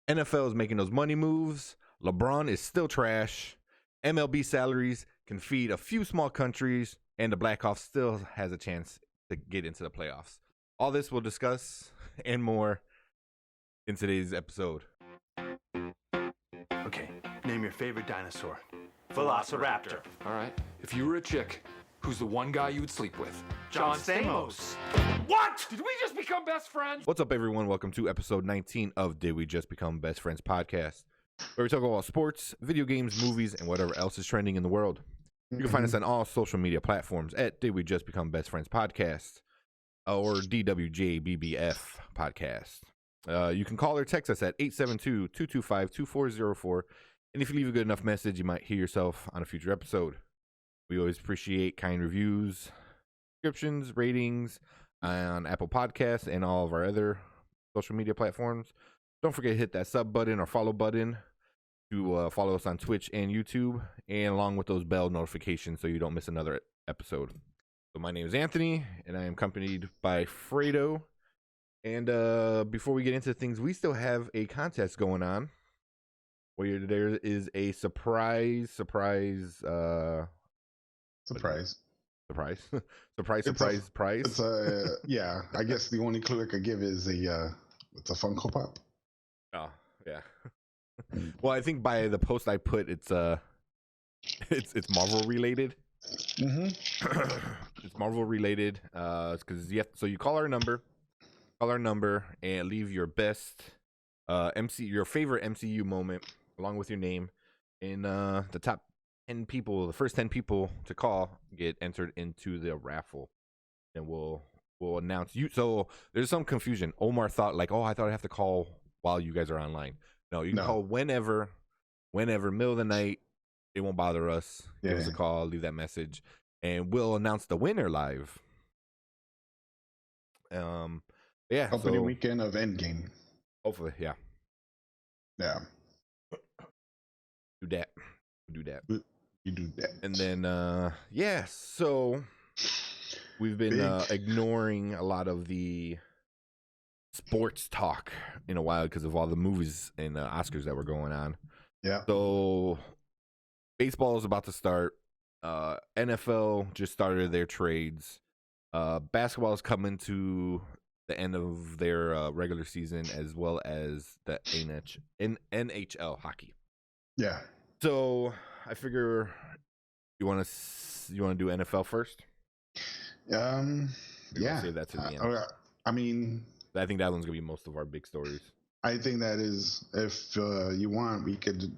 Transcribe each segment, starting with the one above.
NFL is making those money moves. LeBron is still trash. MLB salaries can feed a few small countries, and the Blackhawks still has a chance to get into the playoffs. All this we'll discuss and more in today's episode. Okay, name your favorite dinosaur. Velociraptor. All right. If you were a chick, who's the one guy you would sleep with? John Stamos. What? Did we just become best friends? What's up, everyone? Welcome to episode 19 of Did We Just Become Best Friends podcast, where we talk about sports, video games, movies, and whatever else is trending in the world. You can find us on all social media platforms at Did We Just Become Best Friends podcast or DWJBBF podcast. You can call or text us at 872-225-2404. And if you leave a good enough message, you might hear yourself on a future episode. We always appreciate kind reviews, subscriptions, ratings on Apple Podcasts and all of our other social media platforms. Don't forget to hit that sub button or follow button to follow us on Twitch and YouTube, and along with those bell notifications so you don't miss another episode. So my name is Anthony, and I am accompanied by Fredo. And before we get into things, we still have a contest going on where there is a surprise prize. It's yeah. I guess the only clue I could give is it's a Funko Pop. Oh yeah. Well, I think by the post I put, it's Marvel related. It's Marvel related. Because you call our number, and leave your best your favorite MCU moment along with your name, and the top 10 people, the first 10 people to call get entered into the raffle, and we'll announce you. So there's some confusion. Omar thought I thought I'd have to call while you guys are online. No, you can call whenever, middle of the night. It won't bother us. Give us a call, leave that message, and we'll announce the winner live. Opening weekend of Endgame. Hopefully, yeah. Do that. You do that. And then, so we've been ignoring a lot of the sports talk in a while because of all the movies and Oscars that were going on. Yeah. So baseball is about to start. NFL just started their trades. Basketball is coming to the end of their regular season, as well as the NHL hockey. Yeah. So I figure you want to do NFL first. Yeah. Save that to the end. I mean, I think that one's gonna be most of our big stories. I think that is, if you want, we could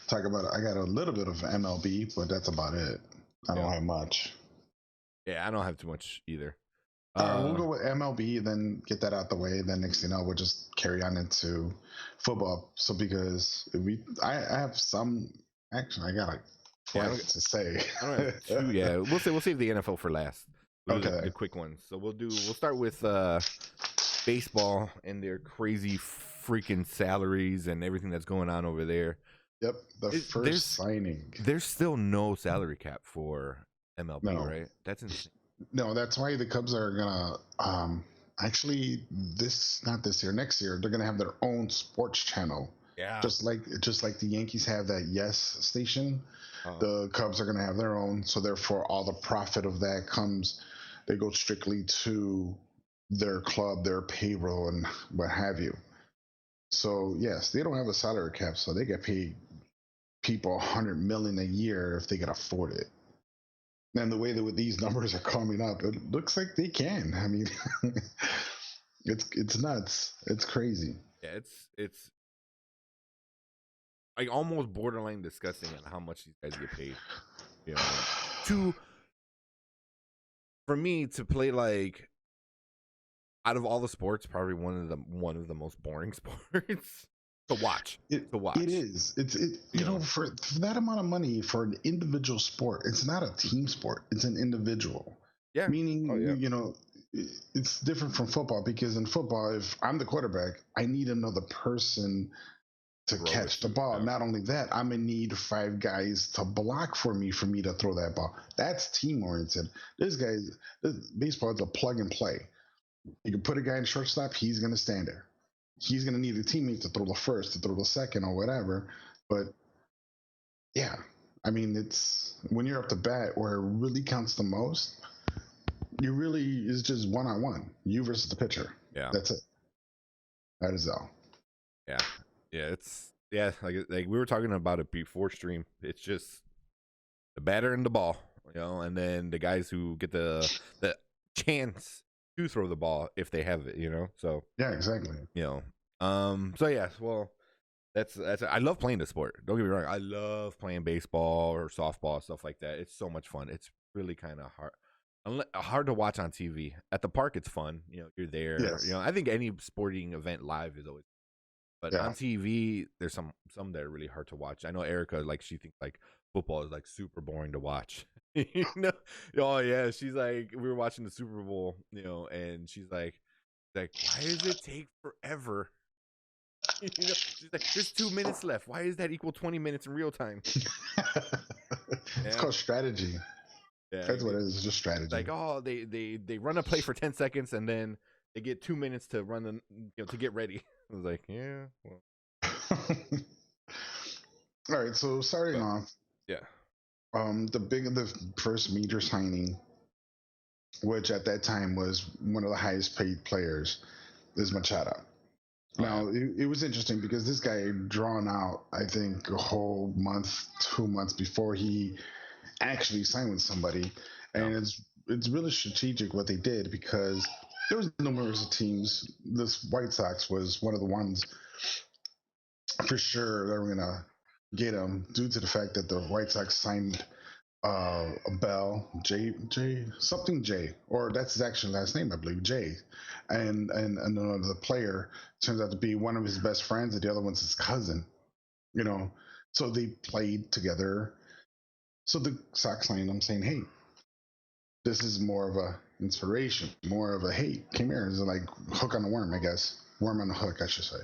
talk about it. I got a little bit of MLB, but that's about it. I don't have much. Yeah, I don't have too much either. We'll go with MLB, then get that out the way. Then next thing you know, we'll just carry on into football. So because I have some. Actually, I got to say. I don't have two. Yeah, we'll save the NFL for last. Okay. The quick ones. So we'll start with baseball and their crazy freaking salaries and everything that's going on over there. Yep, first signing. There's still no salary cap for MLB, right? That's insane. No, that's why the Cubs are gonna actually next year they're gonna have their own sports channel. Yeah. Just like the Yankees have that Yes station, the Cubs are gonna have their own. So therefore, all the profit of that they go strictly to their club, their payroll, and what have you. So yes, they don't have a salary cap, so they get paid people $100 million a year if they can afford it. And the way that these numbers are coming up, it looks like they can. I mean, it's nuts. It's crazy. Yeah, it's like almost borderline disgusting on how much these guys get paid. You know, for me to play out of all the sports, probably one of the most boring sports to watch. It is. You know, for that amount of money for an individual sport, it's not a team sport. It's an individual. Yeah. Meaning, you know, it's different from football, because in football, if I'm the quarterback, I need another person to catch the ball. Not only that, I'm gonna need 5 guys to block for me to throw that ball. That's team oriented. Baseball is a plug and play. You can put a guy in shortstop, he's gonna stand there. he's going to need a teammate to throw the first, to throw the second, or whatever. But yeah, I mean, it's when you're up to bat where it really counts the most. You really is just 1-on-1, you versus the pitcher. Yeah, that's it. That is all. Yeah, like we were talking about it before stream. It's just the batter and the ball, and then the guys who get the chance to throw the ball if they have it, So yeah, exactly. So yeah, well, that's I love playing the sport. Don't get me wrong, I love playing baseball or softball, stuff like that. It's so much fun. It's really kind of hard to watch on TV. At the park, it's fun. You're there. Yes. I think any sporting event live is always. But on TV, there's some that are really hard to watch. I know Erica, like, she thinks like football is like super boring to watch. Oh yeah, she's like, we were watching the Super Bowl, and she's like, why does it take forever? She's like, there's 2 minutes left. Why is that equal 20 minutes in real time? It's called strategy. Yeah, that's what it is. It's just strategy. Like, oh, they run a play for 10 seconds and then they get 2 minutes to run to get ready. I was like, yeah. Well. All right, so starting off, the first major signing, which at that time was one of the highest paid players, is Machado. Now, it was interesting because this guy had drawn out, I think, a whole month, 2 months before he actually signed with somebody, and it's really strategic what they did because there was numerous teams. This White Sox was one of the ones for sure that were gonna get him due to the fact that the White Sox signed a Bell, J, or that's his actual last name, I believe, J, and another player turns out to be one of his best friends, and the other one's his cousin. So they played together. So the Sox signed him, saying, "Hey, this is more of a inspiration, more of a hey, come here." It's like hook on the worm, I guess, worm on the hook, I should say.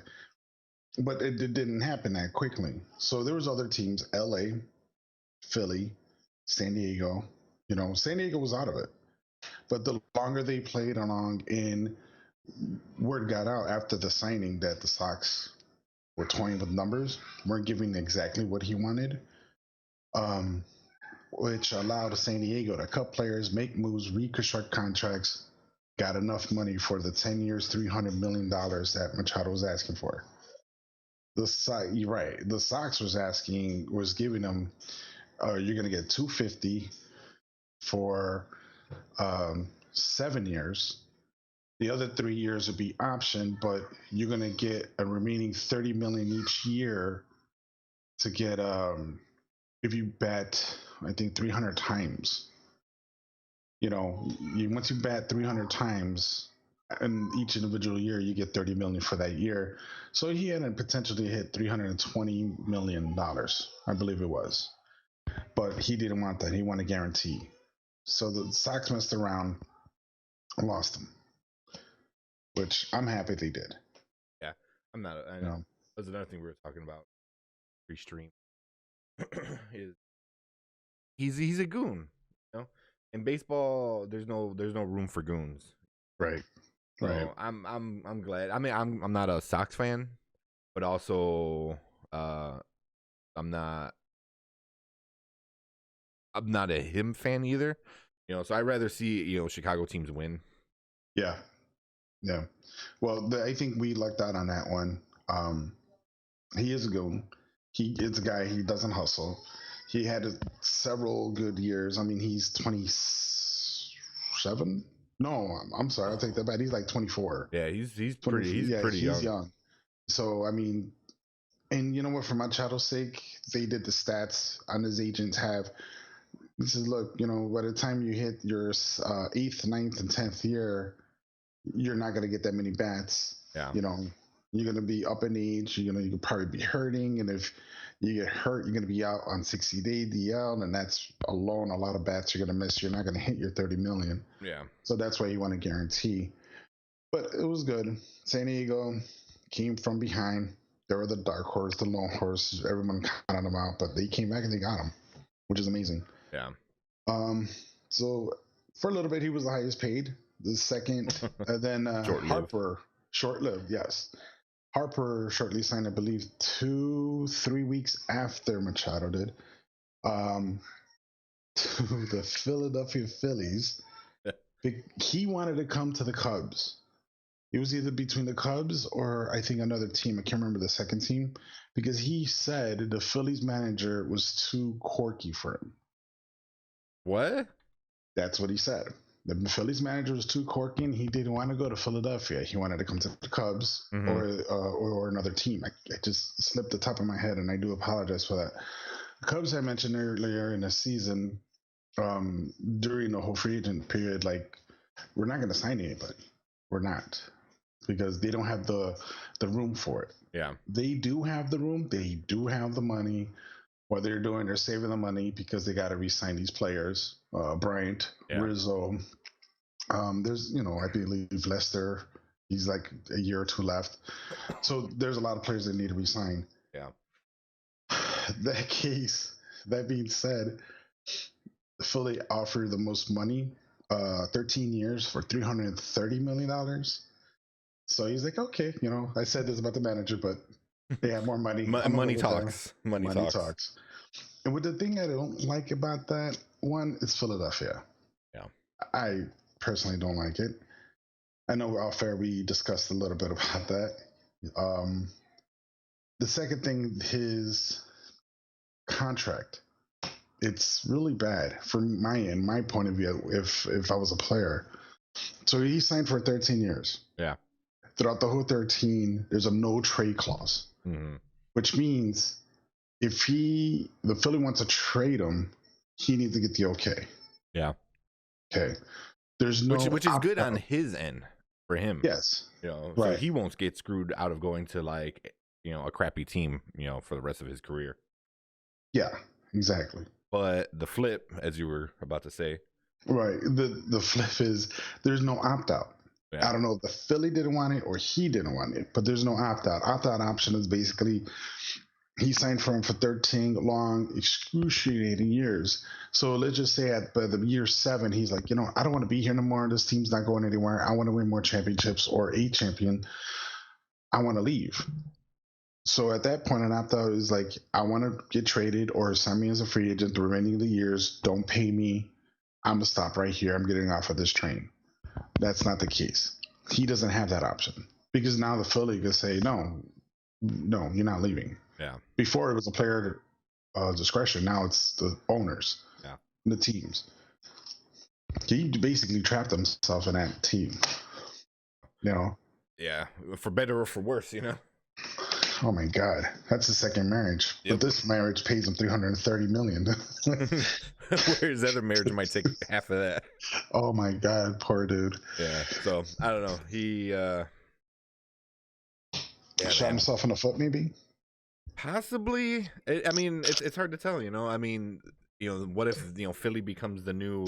But it didn't happen that quickly. So there was other teams: L.A., Philly, San Diego. San Diego was out of it. But the longer they played along, in word got out after the signing that the Sox were toying with numbers, weren't giving exactly what he wanted. Which allowed San Diego to cut players, make moves, reconstruct contracts, got enough money for the 10 years, $300 million that Machado was asking for. You're right. The Sox was giving them, you're going to get $250 for 7 years. The other 3 years would be option, but you're going to get a remaining $30 million each year to get, if you bet, I think 300 times. Once you bat 300 times in each individual year, you get 30 million for that year. So he had a potential to hit $320 million, I believe it was. But he didn't want that. He wanted a guarantee. So the Sox messed around and lost him, which I'm happy they did. Yeah, I'm not. I know. That's another thing we were talking about pre-stream. He's a goon. In baseball, there's no room for goons. Right. So I'm glad. I mean, I'm not a Sox fan, but also I'm not a him fan either. So I'd rather see Chicago teams win. Yeah. Well, I think we lucked out on that one. He is a goon. He is a guy. He doesn't hustle. He had several good years. I mean, he's 27. No, I'm sorry. I'll take that back. He's like 24. Yeah, he's pretty young. So I mean, and you know what? For Machado's sake, they did the stats on his agents have. This is look. By the time you hit your 8th, 9th, and 10th year, you're not gonna get that many bats. Yeah. You're gonna be up in age. You could probably be hurting, and if you get hurt, you're gonna be out on 60-day DL, and that's alone a lot of bats you're gonna miss. You're not gonna hit your 30 million. Yeah. So that's why you want to guarantee. But it was good. San Diego came from behind. They were the dark horse, the lone horse. Everyone counted them out, but they came back and they got him, which is amazing. Yeah. So for a little bit, he was the highest paid. The second, and then Harper, short-lived, yes. Harper shortly signed, I believe, 2-3 weeks after Machado did, um, to the Philadelphia Phillies. He wanted to come to the Cubs. It was either between the Cubs or I think another team. I can't remember the second team, because he said the Phillies manager was too quirky for him. What? That's what he said. The Phillies manager was too quirky, and he didn't want to go to Philadelphia. He wanted to come to the Cubs or another team. I just slipped the top of my head, and I do apologize for that. The Cubs I mentioned earlier in the season, during the whole free agent period, like, we're not going to sign anybody. We're not, because they don't have the room for it. Yeah. They do have the room. They do have the money. What they're doing, they're saving the money because they got to re-sign these players. Bryant, Rizzo. There's, I believe Lester. He's like a year or two left. So there's a lot of players that need to re-sign. Yeah. That being said, Philly offered the most money, 13 years for $330 million. So he's like, okay, I said this about the manager, but they have more money. Money talks. Money talks. And with the thing I don't like about that one, it's Philadelphia. Yeah. I personally don't like it. I know off air we discussed a little bit about that. The second thing, his contract. It's really bad from my point of view, if I was a player. So he signed for 13 years. Yeah. Throughout the whole 13, there's a no trade clause, which means if the Philly wants to trade him, he needs to get the okay. Yeah. Okay. There's no which is good on his end for him. Yes. So right. he won't get screwed out of going to like, a crappy team, for the rest of his career. Yeah, exactly. But the flip, as you were about to say. Right. The flip is there's no opt-out. Yeah. I don't know if the Philly didn't want it or he didn't want it, but there's no opt-out. Opt-out option is basically he signed for him for 13 long, excruciating years. So let's just say by the year 7, he's like, I don't want to be here no more. This team's not going anywhere. I want to win more championships or a champion. I want to leave. So at that point, an opt-out is like, I want to get traded or sign me as a free agent the remaining of the years. Don't pay me. I'm going to stop right here. I'm getting off of this train. That's not the case. He doesn't have that option because now the Philly can say, no, you're not leaving. Yeah. Before it was a player discretion. Now it's the owners, the teams. He basically trapped himself in that team. Yeah, for better or for worse, Oh my God, that's his second marriage. Yep. But this marriage pays him $330 million. Whereas other marriage might take half of that. Oh my God, poor dude. Yeah. So I don't know. He shot himself in the foot, maybe. Possibly. I mean, it's hard to tell. I mean, what if Philly becomes the new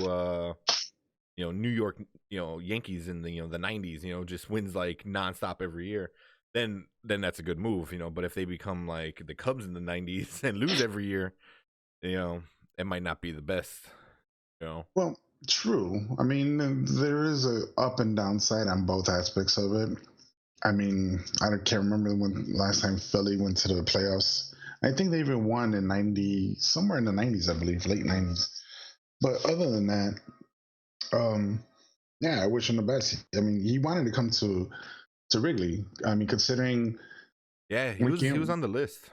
New York Yankees in the the 90s. Just wins like nonstop every year. Then that's a good move, but if they become like the Cubs in the 90s and lose every year, it might not be the best, Well, true. I mean, there is a up and down side on both aspects of it. I mean, I can't remember when last time Philly went to the playoffs. I think they even won in somewhere in the 90s, I believe, late 90s. But other than that, I wish him the best. I mean, he wanted to come to Wrigley. I mean, considering he was on the list.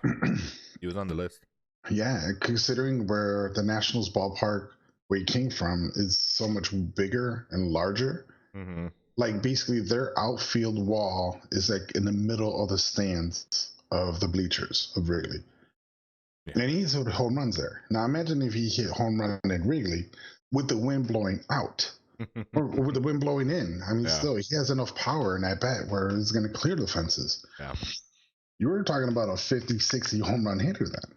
He was on the list. Yeah, considering where the Nationals ballpark where he came from is so much bigger and larger. Mm-hmm. Like basically their outfield wall is like in the middle of the stands of the bleachers of Wrigley. Yeah. And he's hit home runs there. Now imagine if he hit home run in Wrigley with the wind blowing out. or with the wind blowing in. I mean, still, he has enough power in that bat where it's going to clear the fences. Yeah. You were talking about a 50, 60 home run hitter then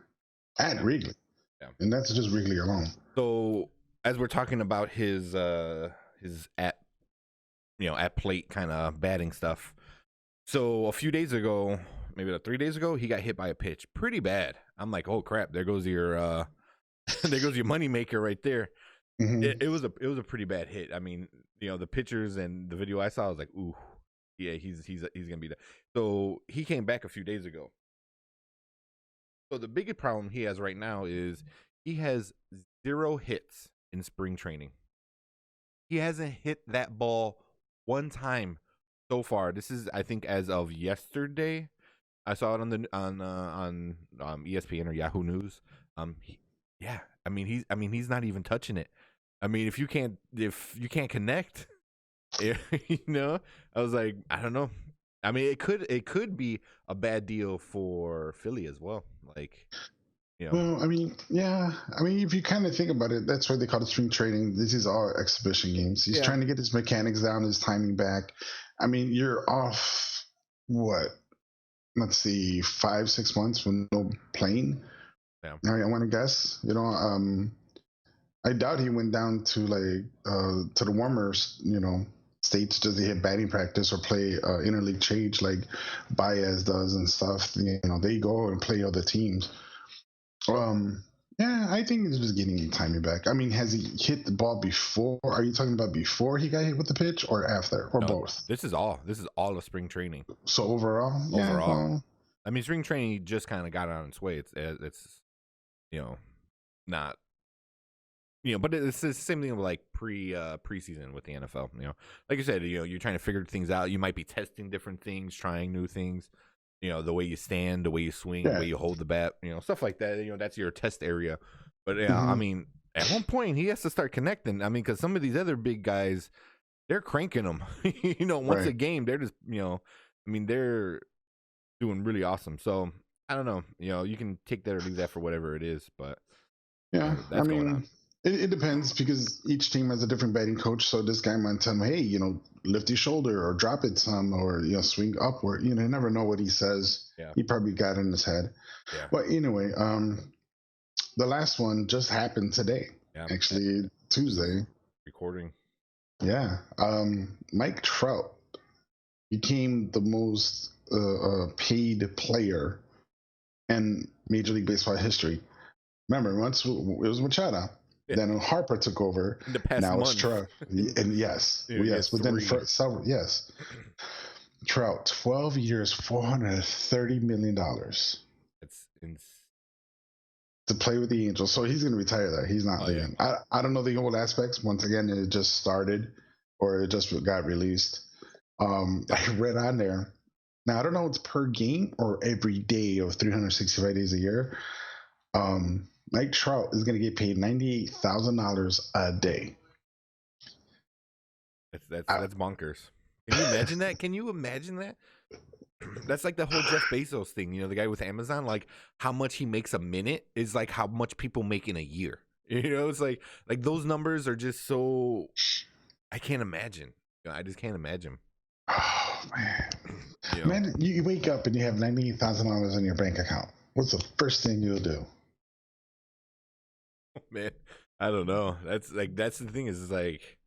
at Wrigley. Yeah. And that's just Wrigley alone. So, as we're talking about his at plate kind of batting stuff. So, a few days ago, maybe 3 days ago, he got hit by a pitch pretty bad. I'm like, "Oh crap, there goes your moneymaker right there." Mm-hmm. It was a pretty bad hit. I mean, the pictures and the video I saw, I was like, ooh, Yeah, he's gonna be there. So he came back a few days ago. So the biggest problem he has right now is he has 0 hits in spring training. He hasn't hit that ball one time so far. This is, I think, as of yesterday. I saw it on ESPN or Yahoo News. He's not even touching it. I mean, if you can't connect, I was like, I don't know. I mean, it could be a bad deal for Philly as well. Like, Well, I mean, yeah. I mean, if you kind of think about it, that's why they call it spring training. This is all exhibition games. He's trying to get his mechanics down, his timing back. I mean, you're off, what? Let's see, 5-6 months with no playing. Yeah. I want to guess. I doubt he went down to to the warmer, states just to hit batting practice or play interleague change like Baez does and stuff. They go and play other teams. Yeah, I think it's just getting timing back. I mean, has he hit the ball before? Are you talking about before he got hit with the pitch or after or both? This is all of spring training. So overall, I mean, spring training just kind of got on its way. It's not. But it's the same thing with like preseason with the NFL. Like you said, you're trying to figure things out. You might be testing different things, trying new things. The way you stand, the way you swing, the way you hold the bat, stuff like that. That's your test area. But I mean, at one point he has to start connecting. I mean, because some of these other big guys, they're cranking them. Once a game, they're just they're doing really awesome. So I don't know. You can take that or leave that for whatever it is. But yeah, that's going on. It depends because each team has a different batting coach. So this guy might tell him, hey, lift your shoulder or drop it some or, swing upward. You never know what he says. Yeah. He probably got it in his head. Yeah. But anyway, the last one just happened today. Yeah. Actually, Tuesday. Recording. Yeah. Mike Trout became the most paid player in Major League Baseball history. Remember, once it was Machado. Then Harper took over. In the past now month. it's Trout. And yes. Within several, yes. Trout, 12 years, $430 million. It's insane. To play with the Angels. So he's going to retire there. He's not leaving. Yeah. I don't know the old aspects. Once again, it just started or it just got released. I read on there. Now, I don't know if it's per game or every day of 365 days a year. Mike Trout is going to get paid $98,000 a day. That's bonkers. Can you imagine that? Can you imagine that? That's like the whole Jeff Bezos thing. The guy with Amazon, like how much he makes a minute is like how much people make in a year. It's like those numbers are just so. I can't imagine. I just can't imagine. Oh man, man! You wake up and you have $98,000 in your bank account. What's the first thing you'll do? Man, I don't know. That's the thing is like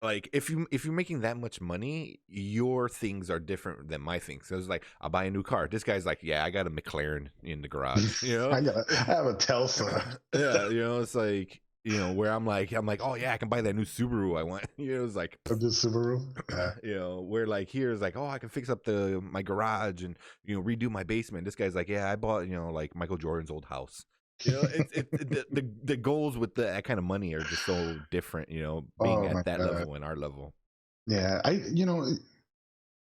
if you're making that much money, your things are different than my things. So it's like I'll buy a new car. This guy's like, yeah, I got a McLaren in the garage. I have a Tesla. Yeah, it's like where I'm like, oh yeah, I can buy that new Subaru I want. It's like the Subaru. Yeah. Where like here is like, oh, I can fix up my garage and redo my basement. This guy's like, yeah, I bought like Michael Jordan's old house. The goals with that kind of money are just so different, being at that level and our level. Yeah,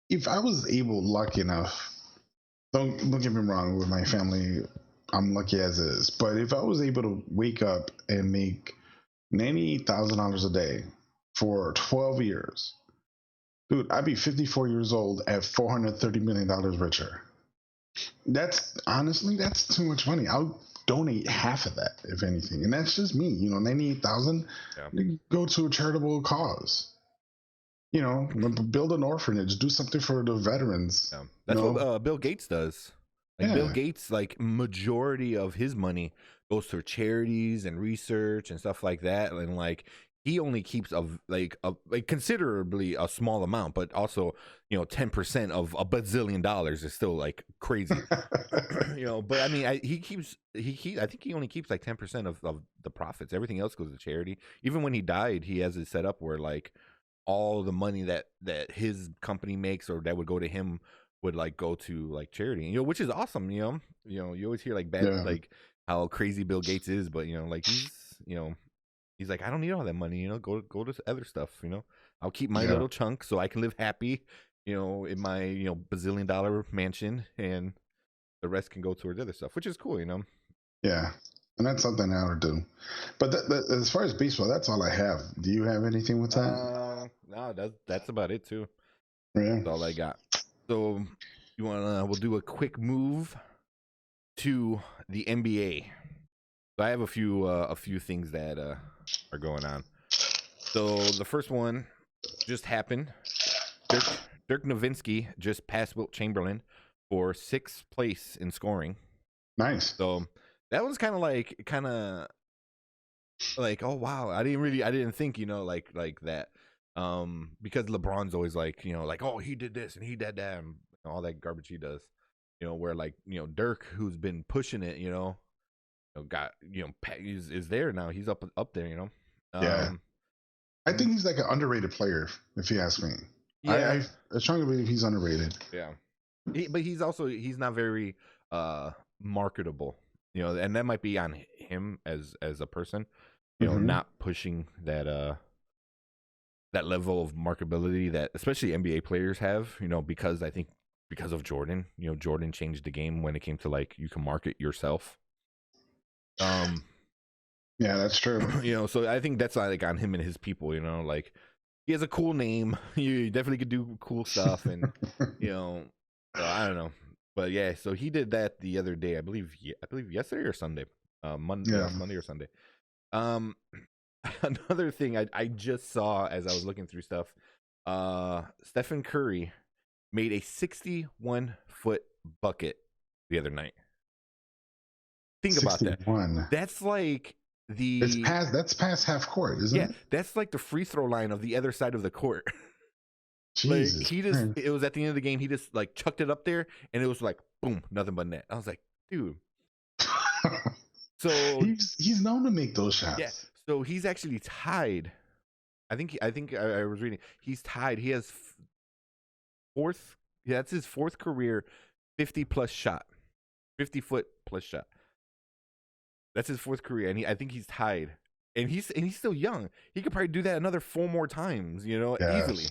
if I was lucky enough, don't get me wrong, with my family, I'm lucky as is. But if I was able to wake up and make $98,000 a day for 12 years, dude, I'd be 54 years old at $430 million richer. That's too much money. I'll donate half of that, if anything, and that's just me. $98,000. Go to a charitable cause. Build an orphanage, do something for the veterans. Yeah. That's what Bill Gates does. Bill Gates, majority of his money goes to charities and research and stuff like that, and he only keeps a considerably a small amount, but also 10% of $1 bazillion is still crazy. But I mean, I think he only keeps 10% of the profits. Everything else goes to charity. Even when he died, he has it set up where all the money that his company makes or that would go to him would like go to like charity, which is awesome. You always hear like bad like how crazy Bill Gates is, but like he's like, I don't need all that money, go to other stuff, I'll keep my little chunk so I can live happy, in my bazillion-dollar mansion, and the rest can go towards other stuff, which is cool, Yeah. And that's something I would do. But as far as baseball, that's all I have. Do you have anything with that? No, that's about it too. Yeah. That's all I got. So we'll do a quick move to the NBA. So I have a few things that are going on. So the first one just happened. Dirk Nowitzki just passed Wilt Chamberlain for 6th place in scoring. Nice. So that was kind of like, oh wow, I didn't think, like that, because LeBron's always like, like, oh, he did this and he did that and all that garbage he does, where like, Dirk, who's been pushing it, got, is there now. He's up there, Yeah. I think he's like an underrated player, if you ask me. Yeah. I strongly believe he's underrated. Yeah. But he's not very marketable. And that might be on him as a person, not pushing that level of marketability that especially NBA players have, because I think because of Jordan, Jordan changed the game when it came to like, you can market yourself. Yeah, that's true. So I think that's like on him and his people, like he has a cool name. You definitely could do cool stuff, and so I don't know. But yeah, so he did that the other day. I believe yesterday or Sunday, Monday or Sunday. Another thing I just saw as I was looking through stuff, Stephen Curry made a 61-foot bucket the other night. Think 61. About that. That's like that's past half court, isn't it? Yeah, that's like the free throw line of the other side of the court. Jesus, like it was at the end of the game, he just like chucked it up there and it was like boom, nothing but net. I was like, dude. So he's known to make those shots. Yeah. So he's actually tied. I think I was reading. He's tied. He has that's his 4th career 50-plus shot. 50-foot plus shot. That's his 4th career, and I think he's tied. And he's still young. He could probably do that another 4 more times, easily,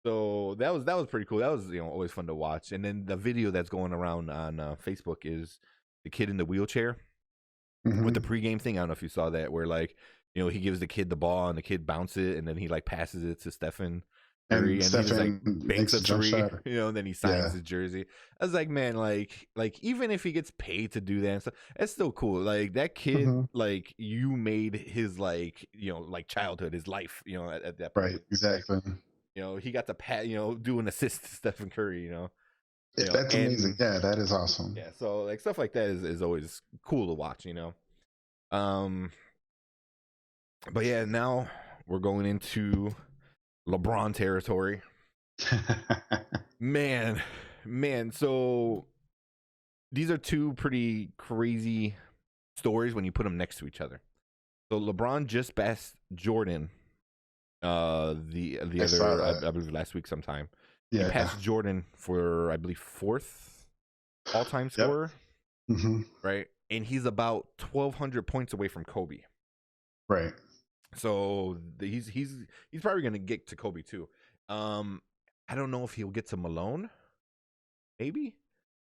So that was pretty cool. That was always fun to watch. And then the video that's going around on Facebook is the kid in the wheelchair with the pregame thing. I don't know if you saw that, where like he gives the kid the ball and the kid bounces it, and then he like passes it to Stephen Curry, and Stephen he just, like banks a three, and then he signs his jersey. I was like, man, like even if he gets paid to do that and stuff, that's still cool. Like that kid, like you made his like childhood, his life, at that point. Right, exactly. Like, he got to do an assist to Stephen Curry, That's amazing. Yeah, that is awesome. Yeah, so like stuff like that is always cool to watch, But yeah, now we're going into LeBron territory. man. So these are two pretty crazy stories when you put them next to each other. So LeBron just passed Jordan. The other, I believe last week sometime. Yeah. He passed Jordan for, I believe, 4th all-time scorer. Right, and he's about 1,200 points away from Kobe. Right. So he's probably gonna get to Kobe too. I don't know if he'll get to Malone. Maybe,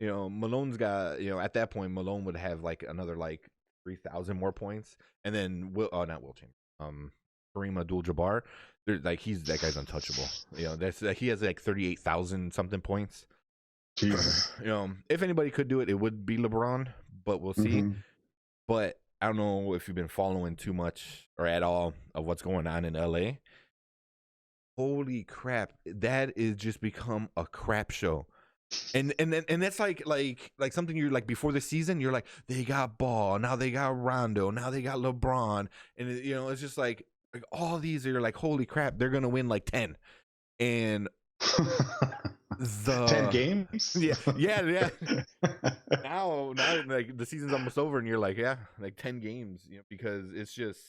Malone's got at that point Malone would have like another like 3,000 more points, and then not Will Chamberlain, Kareem Abdul-Jabbar. That guy's untouchable. He has like 38,000 something points. Jesus. If anybody could do it, it would be LeBron, but we'll see. But I don't know if you've been following too much or at all of what's going on in LA. Holy crap, that is just become a crap show. And that's like something you're like before the season, you're like, they got Ball, now they got Rondo, now they got LeBron, and it's just like all these are like, holy crap, they're gonna win like 10. And 10 games. Yeah. now like the season's almost over, and you're like, yeah, like 10 games, because it's just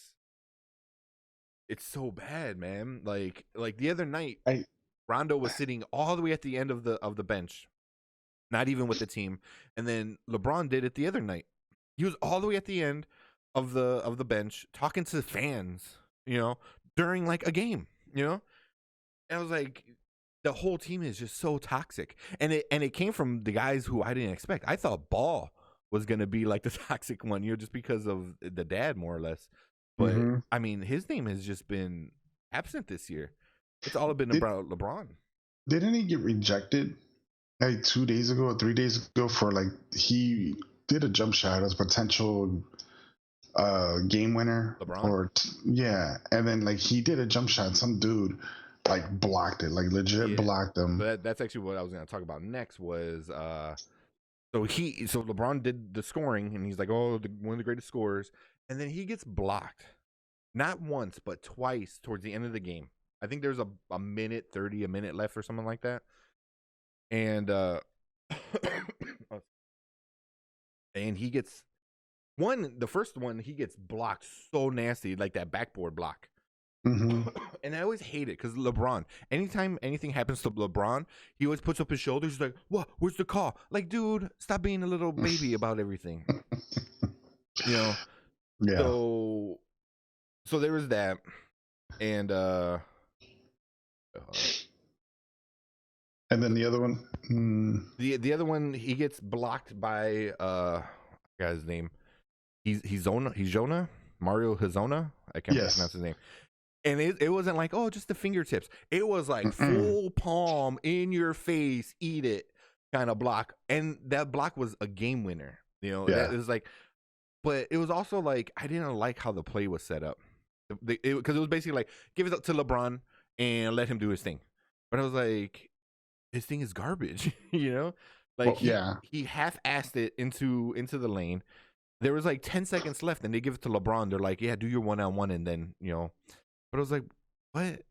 it's so bad, man. Like the other night, I Rondo was sitting all the way at the end of the bench, not even with the team. And then LeBron did it the other night. He was all the way at the end of the bench talking to fans, during like a game, And I was like, the whole team is just so toxic. And it came from the guys who I didn't expect. I thought Ball was gonna be like the toxic one, just because of the dad, more or less. But I mean, his name has just been absent this year. It's all been about LeBron. Didn't he get rejected like 2 days ago or 3 days ago for like he did a jump shot as potential game winner? LeBron? And then like he did a jump shot, some dude like blocked it, like legit blocked him. But that's actually what I was going to talk about next was so LeBron did the scoring and he's like, one of the greatest scorers, and then he gets blocked not once but twice towards the end of the game. I think there's a minute 30 left or something like that. And and he gets the first one he gets blocked so nasty, like that backboard block. And I always hate it because LeBron, anytime anything happens to LeBron, he always puts up his shoulders. He's like, "What? Where's the call?" Like, dude, stop being a little baby about everything. Yeah. So there was that, and and then the other one, the other one, he gets blocked by I forgot his name. He's Jonah Mario Hezonja. I can't pronounce his name. And it wasn't like, oh, just the fingertips. It was like full palm in your face, eat it kind of block. And that block was a game winner. It was like, but it was also like, I didn't like how the play was set up. Because it was basically like, give it up to LeBron and let him do his thing. But I was like, this thing is garbage, Like, he half-assed it into the lane. There was like 10 seconds left, and they give it to LeBron. They're like, yeah, do your one-on-one, and then, But I was like, what?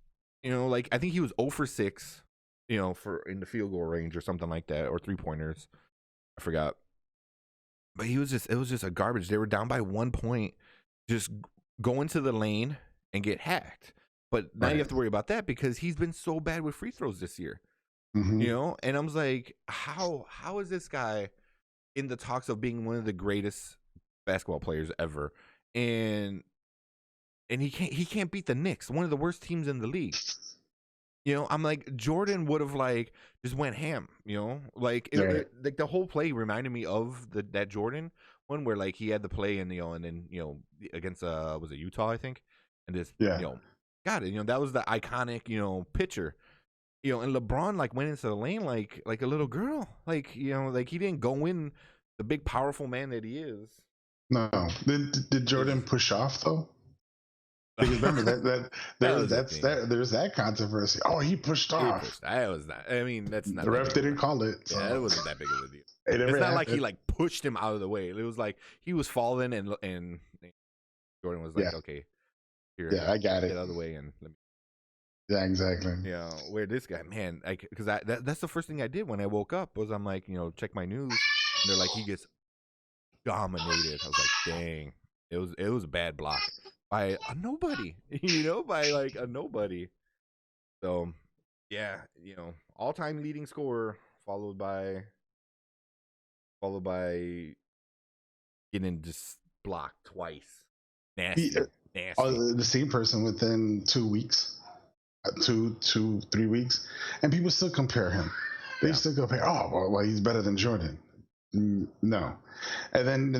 Like, I think he was 0 for 6, for in the field goal range or something like that, or 3-pointers. I forgot. But it was just a garbage. They were down by 1 point, just go into the lane and get hacked. But now you have to worry about that because he's been so bad with free throws this year. And I was like, how is this guy in the talks of being one of the greatest basketball players ever? And he can't beat the Knicks, one of the worst teams in the league. I'm like, Jordan would have like just went ham, like like the whole play reminded me of that Jordan one where like he had the play and and then against was it Utah, I think, and this got it, that was the iconic picture, and LeBron like went into the lane like a little girl, like like he didn't go in the big powerful man that he is. No, did Jordan push off though? Because remember there's that controversy. Oh, he pushed off. That was not. I mean, that's not. The ref didn't call it. So. Yeah, that wasn't that big of a deal. It's not like he like pushed him out of the way. It was like he was falling, and Jordan was like, "Okay, here, I got it. Get out of the way and let me." Yeah, exactly. Where this guy, man, because that's the first thing I did when I woke up was I'm like, check my news, and they're like, he gets dominated. I was like, dang, it was a bad block. By a nobody, by like a nobody. So, yeah, all-time leading scorer, followed by getting just blocked twice. Nasty. The same person within 2 weeks, 3 weeks, and people still compare him. They still compare. Oh, well, he's better than Jordan. No. And then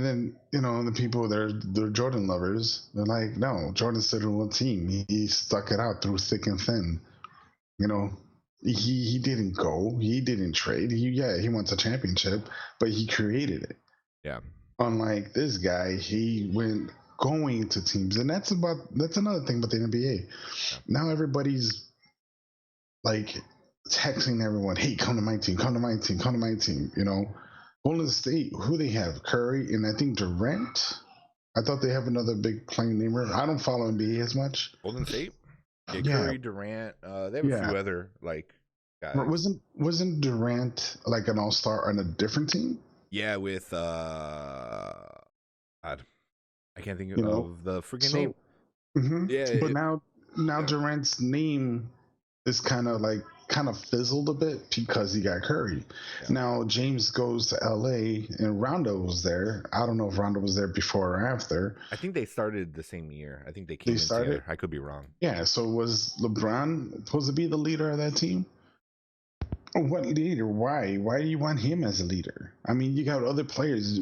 the people they're Jordan lovers, they're like, no, Jordan's still on the team. He stuck it out through thick and thin. He didn't go, he didn't trade. He wants a championship, but he created it. Yeah. Unlike this guy, he went going to teams, and that's another thing about the NBA. Yeah. Now everybody's like texting everyone, hey, come to my team, come to my team, come to my team, Golden State, who they have? Curry and I think Durant. I thought they have another big playing namer. I don't follow NBA as much. Golden State? Yeah, Curry, Durant. They have a few other like guys. Wasn't Durant like an all-star on a different team? Yeah, with God, I can't think of the freaking name. Mm-hmm. Yeah, but now now Durant's name is kind of fizzled a bit because he got Curry. Yeah. Now James goes to LA and Rondo was there. I don't know if Rondo was there before or after. I think they started the same year. I think they came in together. I could be wrong. Yeah, so was LeBron supposed to be the leader of that team? What leader? Why? Why do you want him as a leader? I mean, you got other players.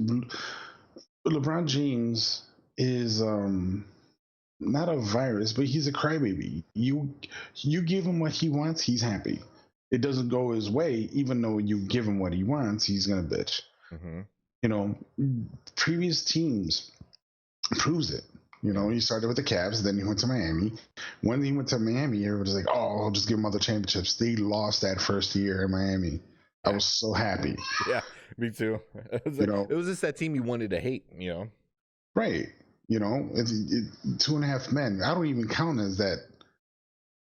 LeBron James is not a virus, but he's a crybaby. You give him what he wants, he's happy. It doesn't go his way, even though you give him what he wants, he's gonna bitch. Mm-hmm. You know, previous teams proves it. You know, he started with the Cavs, then he went to Miami. When he went to Miami, everybody was like, "Oh, I'll just give him other championships." They lost that first year in Miami. I was so happy. Yeah, me too. It was just that team you wanted to hate. You know, right? You know, 2.5 men. I don't even count as that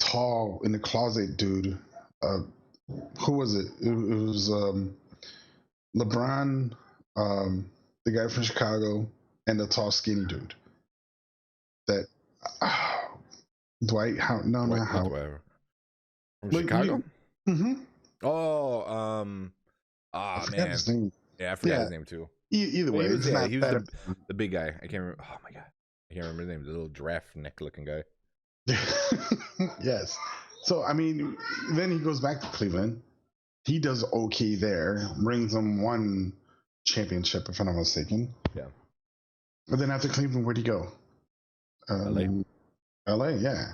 tall in the closet dude. Who was it? It was LeBron, the guy from Chicago, and the tall, skinny dude. That Dwight? How? No, not how. From Chicago. Mm-hmm. Oh, man. His name. Yeah, I forgot his name too. Either way, he was the big guy. I can't remember. Oh my god, I can't remember his name. The little giraffe neck looking guy. Yes. So I mean, then he goes back to Cleveland. He does okay there. Brings them one championship, if I'm not mistaken. Yeah. But then after Cleveland, where'd he go? LA, yeah.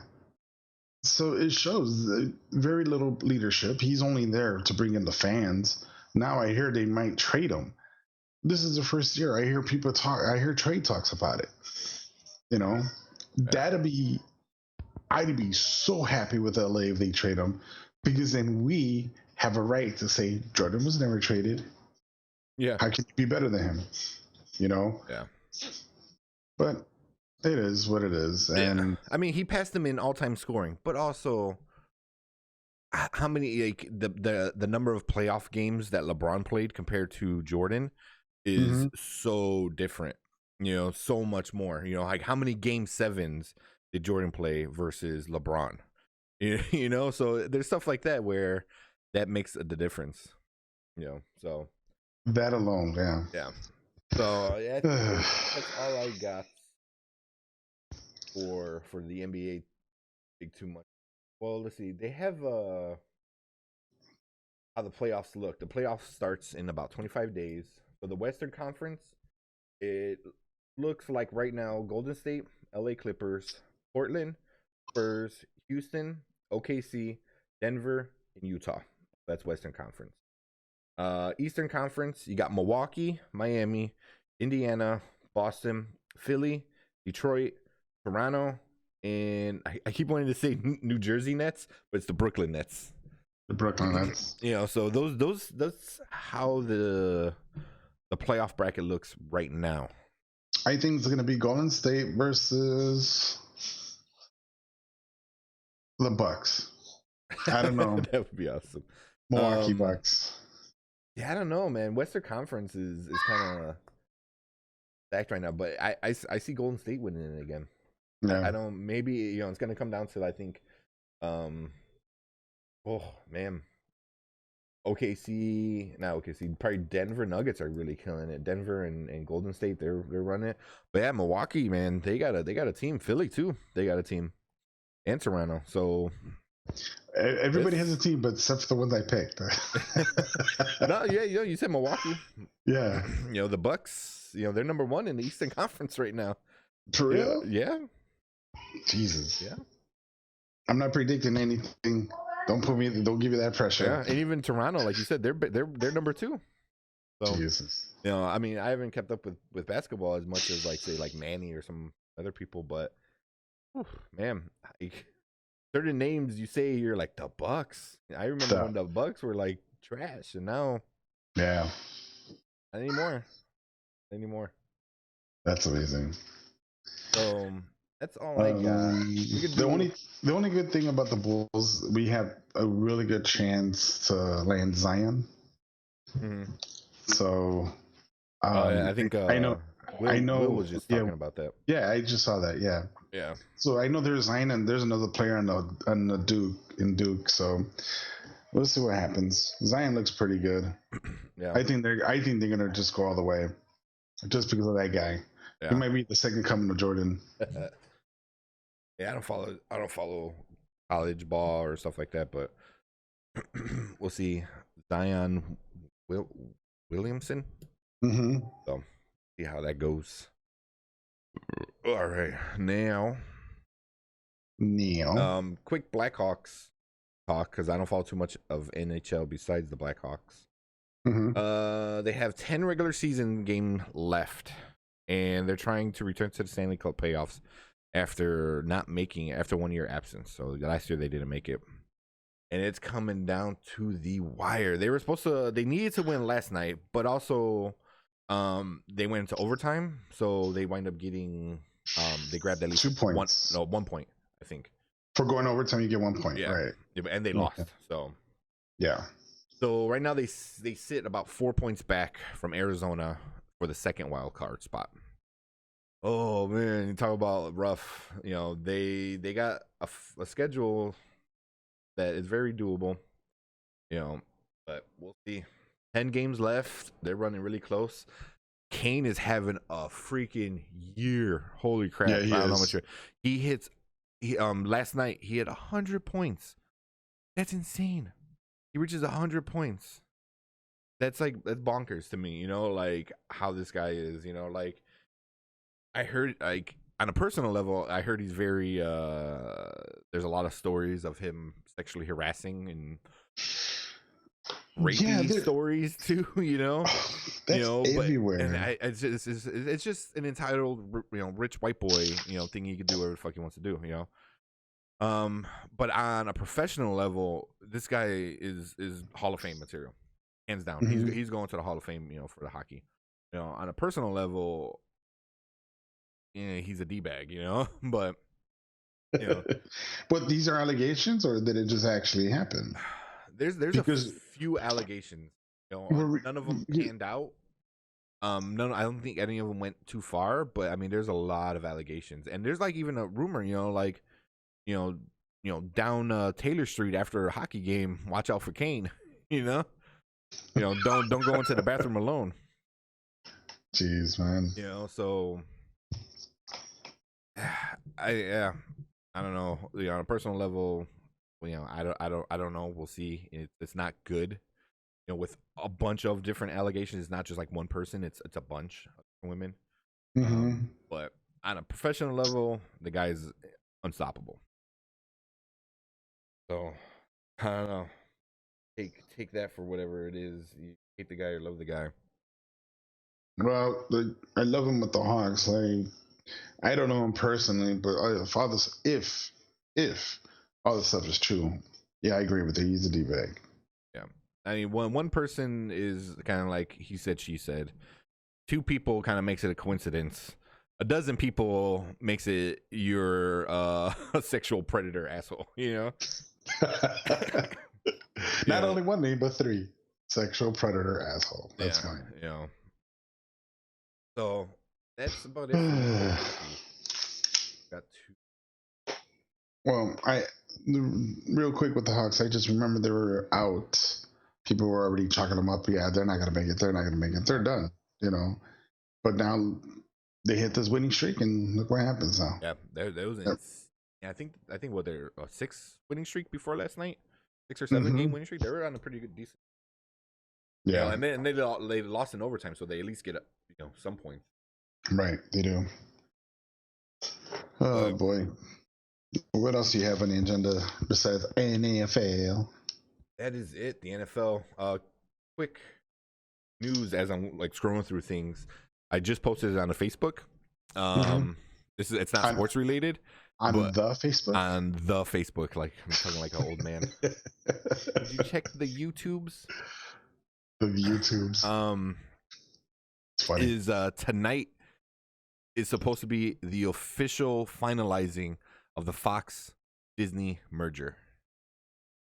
So it shows very little leadership. He's only there to bring in the fans. Now I hear they might trade him. This is the first year I hear people talk. I hear trade talks about it. You know, I'd be so happy with LA if they trade him, because then we have a right to say Jordan was never traded. Yeah. How can you be better than him? You know? Yeah. But it is what it is. And I mean, he passed him in all-time scoring, but also how many, like, the number of playoff games that LeBron played compared to Jordan is so different. You know, so much more. You know, like how many game 7s did Jordan play versus LeBron? You know, so there's stuff like that where that makes the difference. You know, so that alone, yeah. Yeah. So yeah, that's all I got for the NBA. Big too much. Well, let's see. They have how the playoffs look. The playoffs starts in about 25 days. For the Western Conference, it looks like right now Golden State, LA Clippers, Portland, Spurs, Houston, OKC, Denver, and Utah. That's Western Conference. Eastern Conference, you got Milwaukee, Miami, Indiana, Boston, Philly, Detroit, Toronto, and I keep wanting to say New Jersey Nets, but it's the Brooklyn Nets. The Brooklyn Nets. You know, so that's how the playoff bracket looks right now. I think it's going to be Golden State versus the Bucks. I don't know. That would be awesome. Milwaukee Bucks. Yeah, I don't know, man. Western Conference is kind of stacked right now, but I see Golden State winning it again. Yeah. I don't. Maybe, you know, it's going to come down to, I think, oh man, OKC, probably Denver Nuggets are really killing it. Denver and Golden State, they're running it. But yeah, Milwaukee, man, they got a team. Philly too, they got a team, and Toronto. So everybody has a team, but except for the ones I picked. No, yeah, you know, you said Milwaukee. Yeah, you know, the Bucks. You know, they're number 1 in the Eastern Conference right now. For real? Yeah. Jesus. Yeah. I'm not predicting anything. Don't give you that pressure. Yeah, and even Toronto, like you said, they're number 2. So, Jesus. You know, I mean, I haven't kept up with basketball as much as, like, say, like Manny or some other people, but man, certain names you say, you're like, the Bucks. I remember when the Bucks were like trash, and now, yeah, not anymore. That's amazing. So that's all I got. The only good thing about the Bulls, we have a really good chance to land Zion. Mm-hmm. So I think I know I know. Will was just talking about that. Yeah, I just saw that. Yeah. Yeah. So I know there's Zion and there's another player on the Duke. So we'll see what happens. Zion looks pretty good. Yeah. I think they're gonna just go all the way, just because of that guy. Yeah. He might be the second coming of Jordan. Yeah, I don't follow college ball or stuff like that, but we'll see. Zion Williamson. Mm-hmm. So see how that goes. All right, now. Quick Blackhawks talk, because I don't follow too much of NHL besides the Blackhawks. Mm-hmm. They have 10 regular season game left, and they're trying to return to the Stanley Cup playoffs after not making it after 1 year absence. So last year they didn't make it, and it's coming down to the wire. They needed to win last night, but also they went into overtime, so they wind up getting they grabbed at least 2 points. 1 point, I think. For going overtime, you get 1 point. Yeah. Right. And they lost. So yeah. So right now they sit about 4 points back from Arizona for the second wild card spot. Oh man, you talk about rough. They got a schedule that is very doable. But we'll see. 10 games left. They're running really close. Kane is having a freaking year. Holy crap! Yeah, he I don't know is. how much he hits. Last night he had 100 points. That's insane. He reaches 100 points. That's bonkers to me. Like how this guy is. Like I heard, like on a personal level, I heard he's very. There's a lot of stories of him sexually harassing and rapey stories too. That's everywhere. And it's just an entitled, rich white boy, thing he could do whatever the fuck he wants to do. But on a professional level, this guy is Hall of Fame material, hands down. Mm-hmm. He's going to the Hall of Fame, for the hockey. On a personal level, he's a d-bag, but But these are allegations, or did it just actually happen? There's a few allegations. None of them panned out. I don't think any of them went too far, but I mean, there's a lot of allegations, and there's even a rumor, down Taylor Street after a hockey game. Watch out for Kane. Don't go into the bathroom alone. Jeez, man. So I don't know. On a personal level, I don't know. We'll see. It's not good. With a bunch of different allegations, it's not just one person. It's a bunch of women. Mm-hmm. But on a professional level, the guy's unstoppable. So I don't know. Take that for whatever it is. You hate the guy or love the guy. Well, I love him with the Hawks. I don't know him personally, but if all this stuff is true, yeah, I agree with you. He's a d-bag. Yeah, I mean, one person is kind of like he said, she said. 2 people kind of makes it a coincidence. A dozen people makes it you're a sexual predator asshole. Not only one name, but 3. Sexual predator asshole. That's fine. So that's about it. Got 2. Well, real quick with the Hawks, I just remember they were out. People were already chalking them up. Yeah, they're not going to make it. They're not going to make it. They're done, But now they hit this winning streak, and look what happens now. Yeah, there was. Yep. Yeah, I think what they're a 6 winning streak before last night, 6 or 7 game winning streak. They were on a pretty good, decent. Yeah, and they lost in overtime, so they at least get some points. Right, they do. Oh boy, what else do you have on the agenda besides NFL? That is it. The NFL. Quick news as I'm scrolling through things. I just posted it on the Facebook. It's not sports related. On the Facebook? On the Facebook. I'm talking like an old man. Did you check the YouTubes? The YouTubes. It's funny. Is tonight is supposed to be the official finalizing of the Fox Disney merger.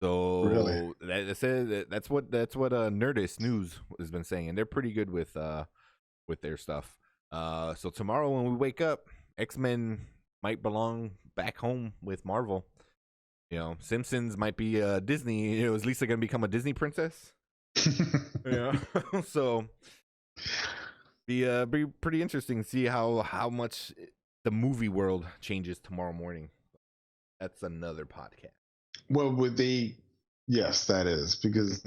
So really? That's what Nerdist News has been saying, and they're pretty good with their stuff. So tomorrow when we wake up, X-Men might belong back home with Marvel. You know, Simpsons might be Disney. You know, is Lisa gonna become a Disney princess? Yeah. So be pretty interesting to see how much the movie world changes tomorrow morning. That's another podcast. Well, would they? Yes, that is because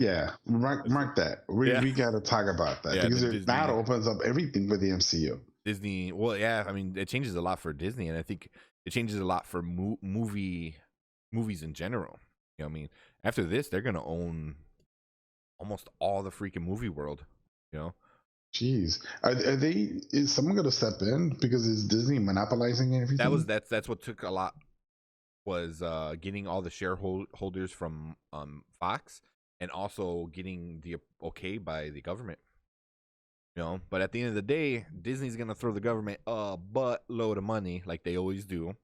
mark that. We got to talk about that because that opens up everything for the MCU. Disney. Well, yeah. I mean, it changes a lot for Disney, and I think it changes a lot for movies in general. You know, I mean, after this, they're gonna own almost all the freaking movie world. You know. Jeez, are they? Is someone gonna step in because is Disney monopolizing everything? That's what took a lot. Was getting all the shareholders from Fox and also getting the okay by the government. You know, but at the end of the day, Disney's gonna throw the government a buttload of money like they always do.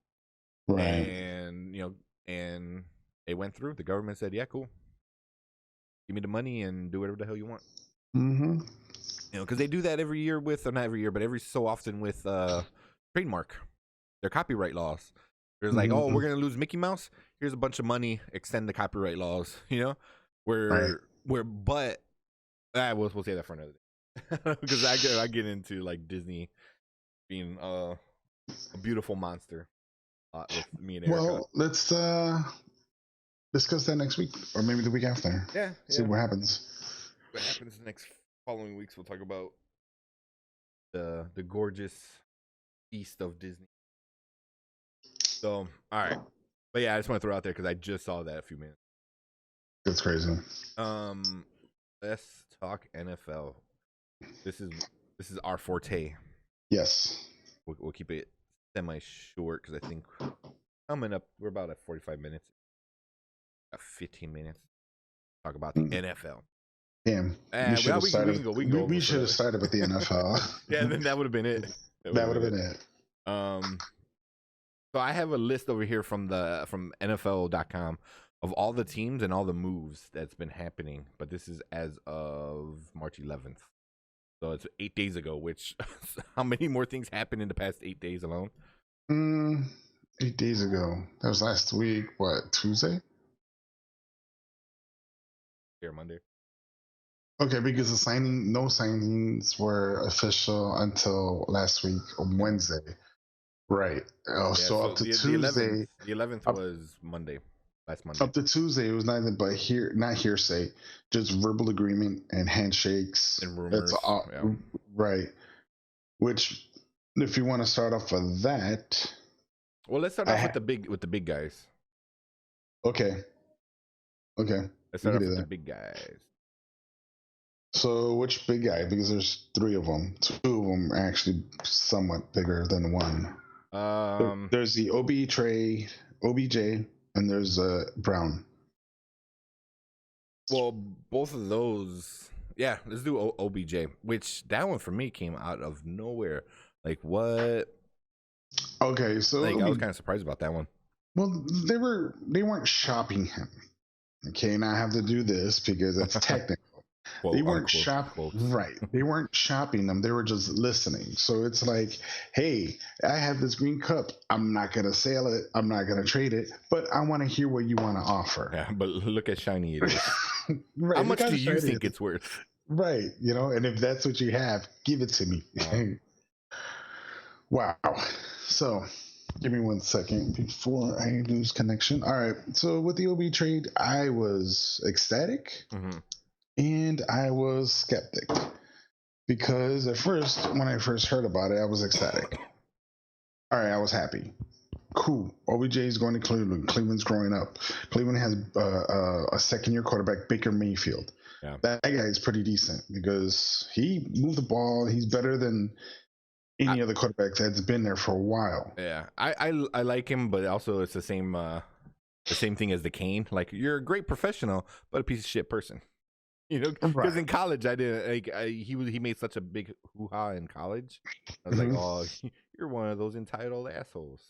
Right. And and it went through. The government said, "Yeah, cool. Give me the money and do whatever the hell you want." Mm-hmm. You know, because they do that every year with, or not every year, but every so often with trademark, their copyright laws. There's like, oh, we're gonna lose Mickey Mouse. Here's a bunch of money. Extend the copyright laws. You know, but we'll say that for another day because I get into like Disney being a beautiful monster with me and Erica. Well, let's discuss that next week or maybe the week after. Yeah. See what happens. What happens the next following weeks? We'll talk about the gorgeous feast of Disney. So, all right. But yeah, I just want to throw out there because I just saw that a few minutes. That's crazy. Let's talk NFL. This is our forte. Yes. We'll keep it semi-short because I think coming up, we're about at 45 minutes. 15 minutes. Talk about the NFL. Damn. We should have started with the NFL. Yeah, then that would have been it. That would have been it. So I have a list over here from NFL.com of all the teams and all the moves that's been happening, but this is as of March 11th. So it's 8 days ago, which how many more things happened in the past 8 days alone? 8 days ago. That was last week, what, Tuesday? Here, Monday. Okay, because no signings were official until last week on Wednesday. Right. So up to Tuesday. The 11th was Monday. Last Monday. Up to Tuesday, it was nothing but not hearsay, just verbal agreement and handshakes. And rumors. That's all, right. Which, if you want to start off with that. Well, let's start off with the big guys. Okay. Let's start off with the big guys. So, which big guy? Because there's 3 of them. 2 of them are actually somewhat bigger than one. There's the OBJ, and there's Brown. Well, both of those, yeah. Let's do OBJ. Which that one for me came out of nowhere. Like what? Okay, so I was kind of surprised about that one. Well, they weren't shopping him. Okay, now I have to do this because it's technical. Quote, they weren't shopping, right? They weren't shopping them. They were just listening. So it's like, hey, I have this green cup. I'm not gonna sell it. I'm not gonna trade it. But I want to hear what you want to offer. Yeah, but look at shiny it is. Right. How much do you think it's worth? Right. You know, and if that's what you have, give it to me. Wow. So, give me 1 second before I lose connection. All right. So with the OB trade, I was ecstatic. Mm-hmm. And I was skeptic because at first, when I first heard about it, I was ecstatic. All right, I was happy. Cool. OBJ is going to Cleveland. Cleveland's growing up. Cleveland has a second-year quarterback, Baker Mayfield. Yeah. That guy is pretty decent because he moved the ball. He's better than any other quarterback that's been there for a while. Yeah, I like him, but also it's the same thing as the Kane. Like, you're a great professional, but a piece of shit person. You know, because in college I didn't he made such a big hoo-ha in college. I was like, oh, you're one of those entitled assholes.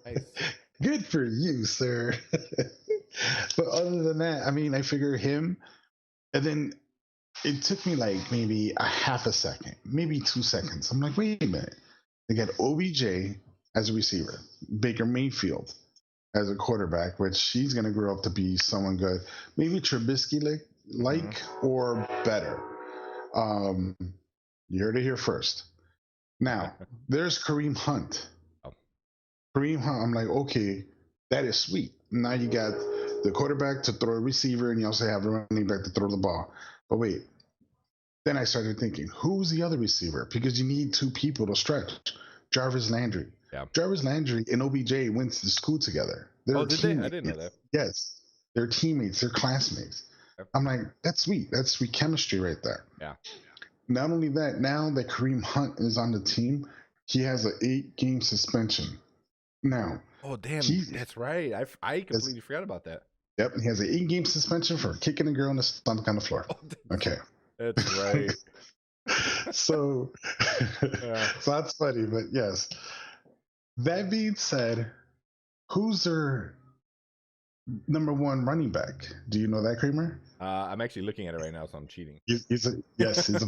Nice. Good for you, sir. But other than that, I mean, I figure him, and then it took me like maybe a half a second, maybe 2 seconds. I'm like, wait a minute. They got OBJ as a receiver, Baker Mayfield as a quarterback, which he's going to grow up to be someone good, maybe Trubisky like or better. You heard it here first. Now, there's Kareem Hunt. Kareem Hunt, I'm like, okay, that is sweet. Now you got the quarterback to throw a receiver, and you also have the running back to throw the ball. But wait, then I started thinking, who's the other receiver? Because you need two people to stretch. Jarvis Landry. Yeah. Jarvis Landry and OBJ went to school together. Did they? I didn't know that. Yes. They're teammates. They're classmates. Yep. I'm like, that's sweet. That's sweet chemistry right there. Yeah. Not only that, now that Kareem Hunt is on the team, he has an 8-game suspension. Now. Oh, damn. That's right. I completely forgot about that. Yep. He has an 8-game suspension for kicking a girl on the stomach on the floor. Oh, okay. That's right. So that's funny, but yes. That being said, who's their number one running back? Do you know that, Kramer? I'm actually looking at it right now, so I'm cheating. He's a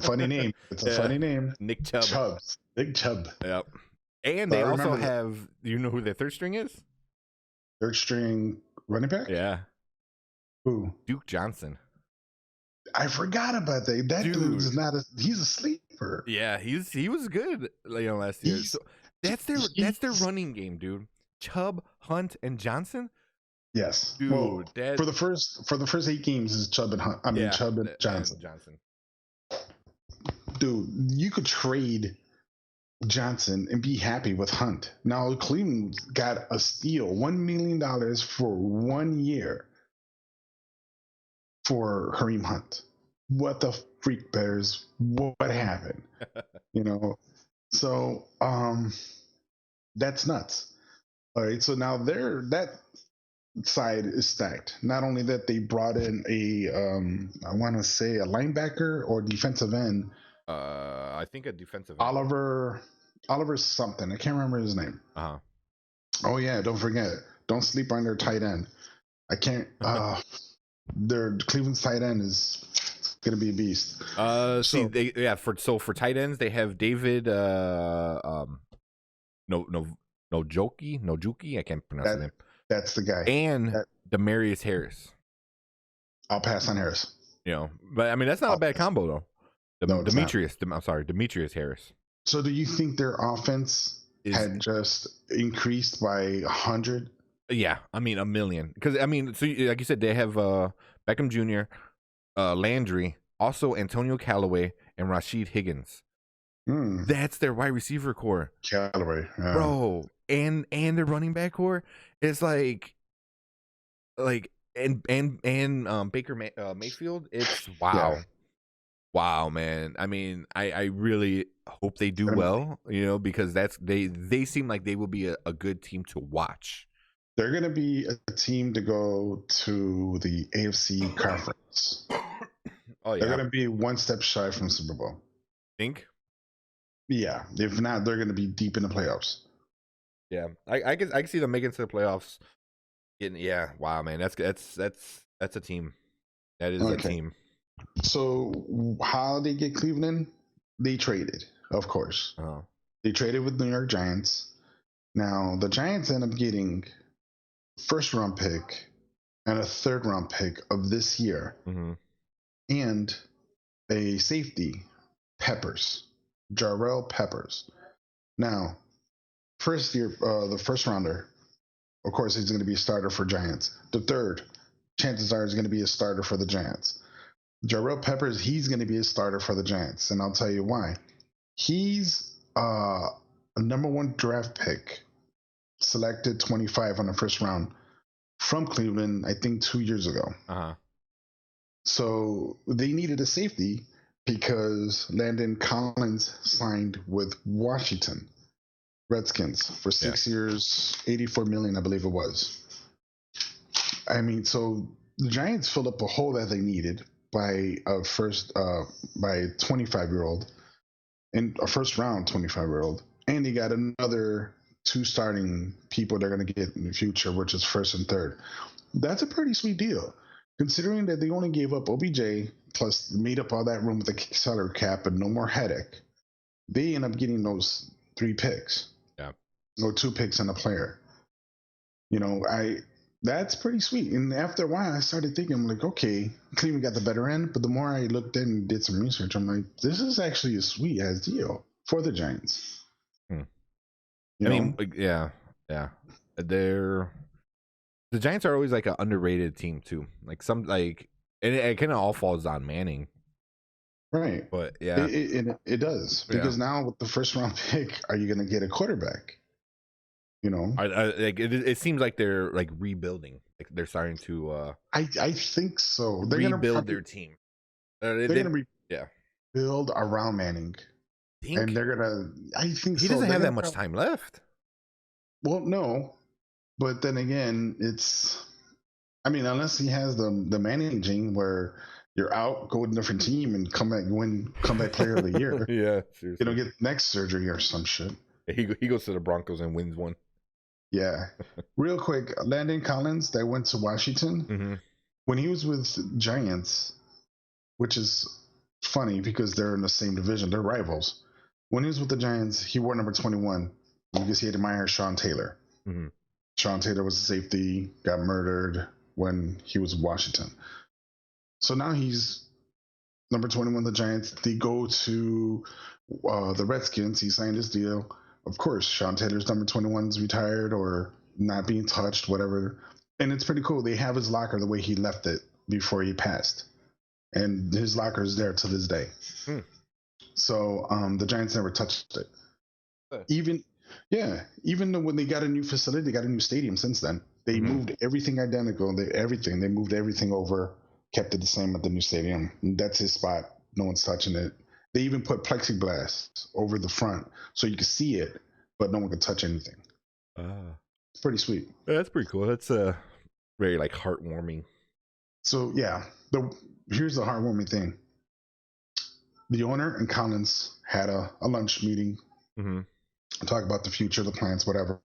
funny name. It's a funny name. Nick Chubb. Nick Chubb. Yep. And they also have, do you know who their third string is? Third string running back? Yeah. Who? Duke Johnson. I forgot about that. That dude's he's a sleeper. Yeah, he was good last year. So that's their running game, dude. Chubb, Hunt, and Johnson. Yes, dude. Well, for the first 8 games is Chubb and Hunt. Chubb and Johnson. Dude, you could trade Johnson and be happy with Hunt. Now Cleveland got a steal, $1 million for 1 year for Kareem Hunt. What the freak bears? What happened? So that's nuts. All right, so now that side is stacked. Not only that, they brought in I want to say a linebacker or defensive end. I think a defensive end. Oliver something. I can't remember his name. Oh yeah, don't forget. Don't sleep on their tight end. I can't. Their Cleveland's tight end is going to be a beast. For tight ends they have David Njoku. I can't pronounce his name. That's the guy. And Demarius Harris. I'll pass on Harris. But I mean that's not a bad combo though. Demetrius Harris. So do you think their offense had just increased by 100? Yeah, I mean 1 million. Because I mean, so like you said, they have Beckham Jr., Landry, also Antonio Callaway, and Rashid Higgins. That's their wide receiver core. Callaway, bro, and their running back core is like and Baker Mayfield. It's wow. Yeah. Wow, man. I mean, I really hope they do well, because they seem like they will be a good team to watch. They're going to be a team to go to the AFC conference. Oh, yeah. They're going to be one step shy from Super Bowl. Think? Yeah. If not, they're going to be deep in the playoffs. Yeah. I can see them making it to the playoffs. Yeah. Wow, man. That's a team. That is a team. So how they get Cleveland? They traded, of course. Oh. They traded with New York Giants. Now, the Giants end up getting first-round pick and a third-round pick of this year, and a safety, Tyrell Peppers. Now, the first rounder, of course, he's going to be a starter for Giants. The third, chances are, is going to be a starter for the Giants. Tyrell Peppers, he's going to be a starter for the Giants, and I'll tell you why. He's a number 1 draft pick, selected 25 on the first round from Cleveland, I think 2 years ago. So they needed a safety because Landon Collins signed with Washington Redskins for 6 years, $84 million, I believe it was. I mean, so the Giants filled up a hole that they needed by a 25-year-old and a first round 25-year-old, and they got another 2 starting people they're going to get in the future, which is first and third. That's a pretty sweet deal. considering that they only gave up OBJ plus made up all that room with the salary cap and no more headache, they end up getting those 3 picks. Yeah. Or 2 picks and a player. That's pretty sweet. And after a while, I started thinking, I'm like, okay, Cleveland got the better end. But the more I looked in and did some research, I'm like, this is actually a sweet ass deal for the Giants. Yeah. The Giants are always like an underrated team too. Like and it kind of all falls on Manning. Right. But yeah, it does, because now with the first round pick, are you going to get a quarterback? It seems like they're like rebuilding. Like they're starting to. I think so. They're rebuild their team. They're going to build around Manning, and they're gonna. I think he doesn't have that much time left. Well, no, but then again, unless he has the Manning gene where you're out, go to a different team, and come back player of the year. Yeah, seriously. Get neck surgery or some shit. He goes to the Broncos and wins one. Yeah. Real quick, Landon Collins that went to Washington, when he was with Giants, which is funny because they're in the same division, they're rivals. When he was with the Giants, he wore number 21 because he admired Sean Taylor. Sean Taylor was a safety, got murdered when he was in Washington. So now he's number 21, the Giants. They go to the Redskins. He signed his deal. Of course, Sean Taylor's number 21 is retired or not being touched, whatever. And it's pretty cool. They have his locker the way he left it before he passed. And his locker is there to this day. So the Giants never touched it. Even though when they got a new facility, they got a new stadium since then. They moved everything identical. They moved everything over, kept it the same at the new stadium. And that's his spot. No one's touching it. They even put plexiglass over the front so you can see it, but no one can touch anything. It's pretty sweet. Yeah, that's pretty cool. That's very like heartwarming. So yeah, here's the heartwarming thing. The owner and Collins had a lunch meeting, talk about the future, the plans, whatever.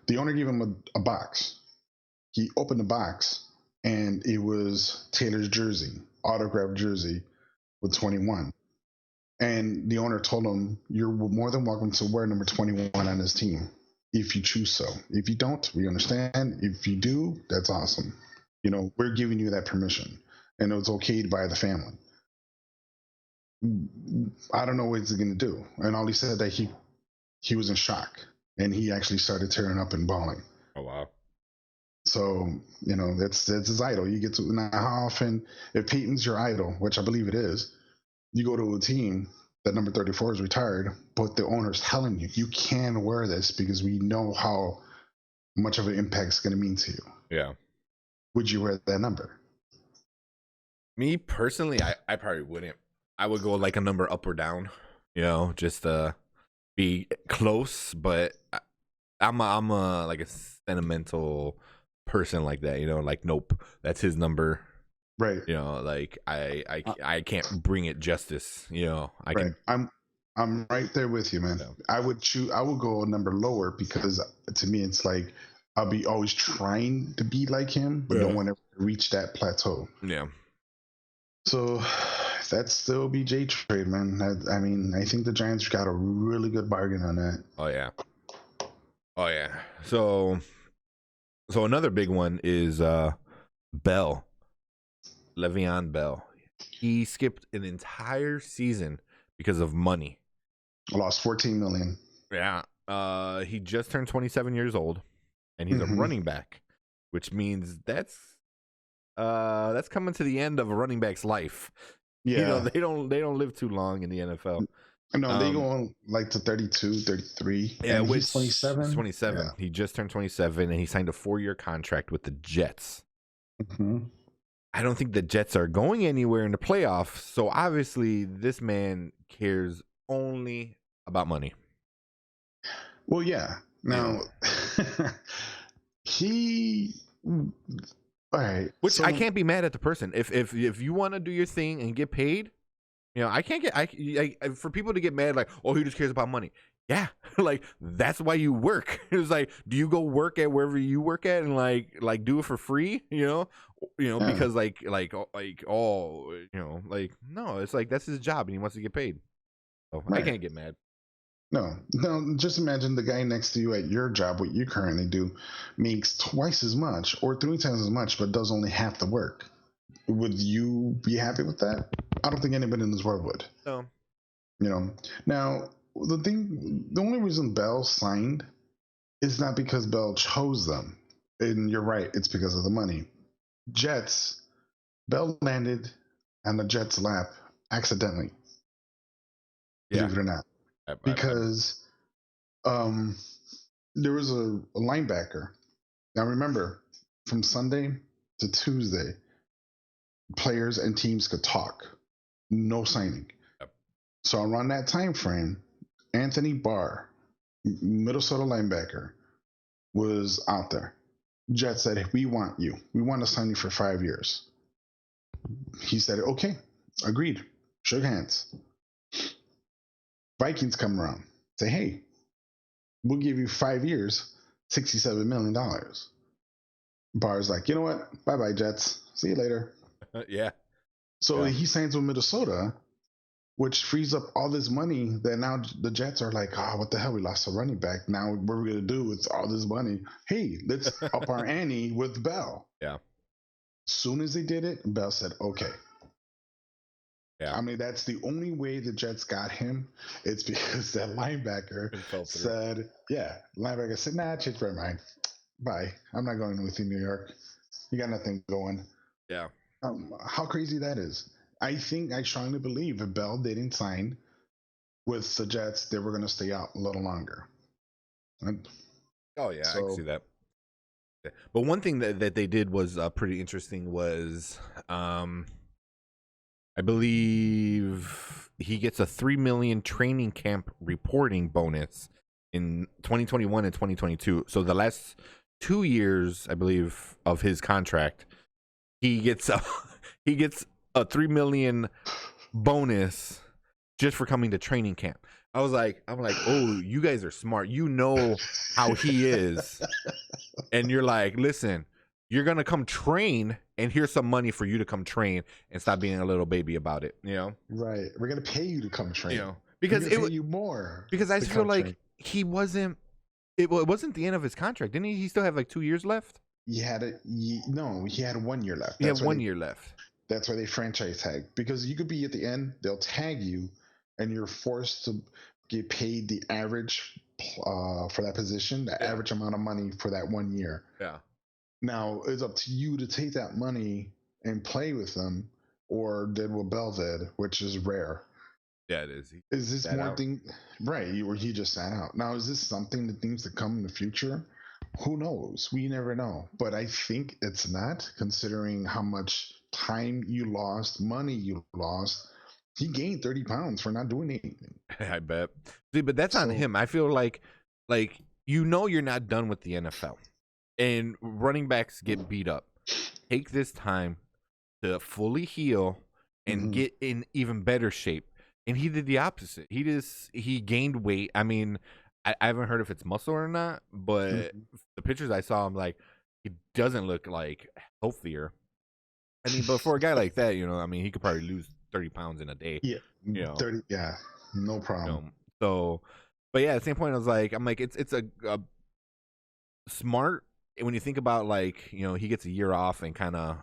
The owner gave him a box. He opened the box, and it was Taylor's jersey, autographed jersey with 21. And the owner told him, you're more than welcome to wear number 21 on his team if you choose so. If you don't, we understand. If you do, that's awesome. We're giving you that permission. And it was okayed by the family. I don't know what he's going to do. And all he said that he was in shock. And he actually started tearing up and bawling. Oh, wow. So, that's his idol. You get to, now how often, if Peyton's your idol, which I believe it is, you go to a team that number 34 is retired, but the owner's telling you, you can wear this because we know how much of an impact it's going to mean to you. Yeah. Would you wear that number? Me personally, I probably wouldn't. I would go like a number up or down, just be close. But I'm a like a sentimental person like that, like, nope, that's his number. Right. Like I can't bring it justice. I'm right there with you, man. I would go a number lower because to me it's like I'll be always trying to be like him, but don't want to reach that plateau. Yeah. So that's the OBJ trade, man. I think the Giants got a really good bargain on that. Oh yeah. So another big one is Bell. Le'Veon Bell. He skipped an entire season because of money. Lost $14 million. Yeah. He just turned 27 years old, and he's a running back, which means that's coming to the end of a running back's life. Yeah. They don't live too long in the NFL. No, they go on like to 32, 33. Yeah, and he's 27. 27. Yeah. He just turned 27, and he signed a 4-year contract with the Jets. I don't think the Jets are going anywhere in the playoffs, so obviously this man cares only about money. Well, yeah. Now, all right. Which I can't be mad at the person. If you want to do your thing and get paid, I can't for people to get mad like, oh, he just cares about money. Yeah, like that's why you work. It's like, do you go work at wherever you work at and like do it for free? Yeah. Because no, it's like that's his job and he wants to get paid. So I Right. can't get mad. No, just imagine the guy next to you at your job, what you currently do, makes twice as much or 3 times as much, but does only half the work. Would you be happy with that? I don't think anybody in this world would. So Now, the only reason Bell signed is not because Bell chose them. And you're right, it's because of the money. Jets, Bell landed on the Jets' lap accidentally, yeah, believe it or not. I- Because there was a linebacker. Now remember, from Sunday to Tuesday, players and teams could talk. No signing. Yep. So around that time frame, Anthony Barr, Minnesota linebacker, was out there. Jets said, "We want you. We want to sign you for 5 years." He said, "Okay, agreed." Shook hands. Vikings come around, say, "Hey, we'll give you 5 years, $67 million." Barr's like, "You know what? Bye bye, Jets. See you later." yeah, So Yeah. he signs with Minnesota, which frees up all this money that now the Jets are like, "Oh, what the hell? We lost a running back. Now what are we going to do with all this money? Hey, let's up our ante with Bell." yeah, As soon as they did it, Bell said, "Okay." yeah. I mean, that's the only way the Jets got him. It's because that linebacker It fell through. said, linebacker said, "Nah, change my mind. Bye. I'm not going with you, New York. You got nothing going." Yeah. How crazy that is. I strongly believe if Bell didn't sign with the Jets, they were going to stay out a little longer. And Oh yeah, I so, can see that. Yeah. But one thing that they did was pretty interesting was I believe he gets a $3 million training camp reporting bonus in 2021 and 2022. So the last 2 years, I believe, of his contract, he gets a $3 million bonus just for coming to training camp. I'm like, oh, you guys are smart. You know how he is, and you're like, listen, you're gonna come train, and here's some money for you to come train and stop being a little baby about it. right, we're going to pay you to come train. Because we're gonna pay you more. Because I to feel come like train. he wasn't. It wasn't the end of his contract, didn't he? He still have like 2 years left. He had 1 year left. He had 1 year left. That's why they franchise tag, because you could be at the end, they'll tag you, and you're forced to get paid the average for that position, the average amount of money for that 1 year. Yeah. Now it's up to you to take that money and play with them, or did what Bell did, which is rare. Yeah, it is. Is this more thing, right? Or he just sat out. Now, is this something that needs to come in the future? Who knows? We never know. But I think it's not, considering how much time you lost, money you lost. He gained 30 pounds for not doing anything. I bet. See, but that's on him. I feel like you're not done with the NFL, and running backs get beat up. Take this time to fully heal and get in even better shape. And he did the opposite. He gained weight. I mean, I haven't heard if it's muscle or not, but the pictures I saw, I'm like, he doesn't look like healthier. I mean, but for a guy like that, I mean, he could probably lose 30 pounds in a day. Yeah, 30. Yeah, no problem. So, but yeah, at the same point, I'm like, it's a smart when you think about, like, he gets a year off and kind of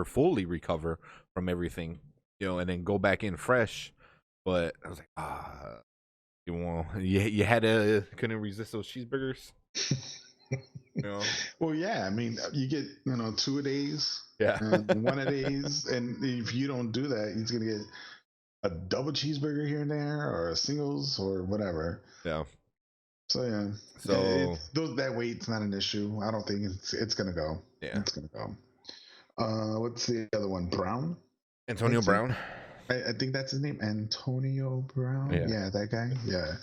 fully recover from everything, and then go back in fresh. But I was like, you had to couldn't resist those cheeseburgers. Well, yeah. I mean, you get 2 a days, yeah, and 1 a days, and if you don't do that, he's gonna get a double cheeseburger here and there, or a singles, or whatever. Yeah. So yeah. So that weight's not an issue. I don't think it's gonna go. Yeah, it's gonna go. What's the other one? Brown. Antonio Brown. I think that's his name, Antonio Brown. Yeah, that guy. Yeah.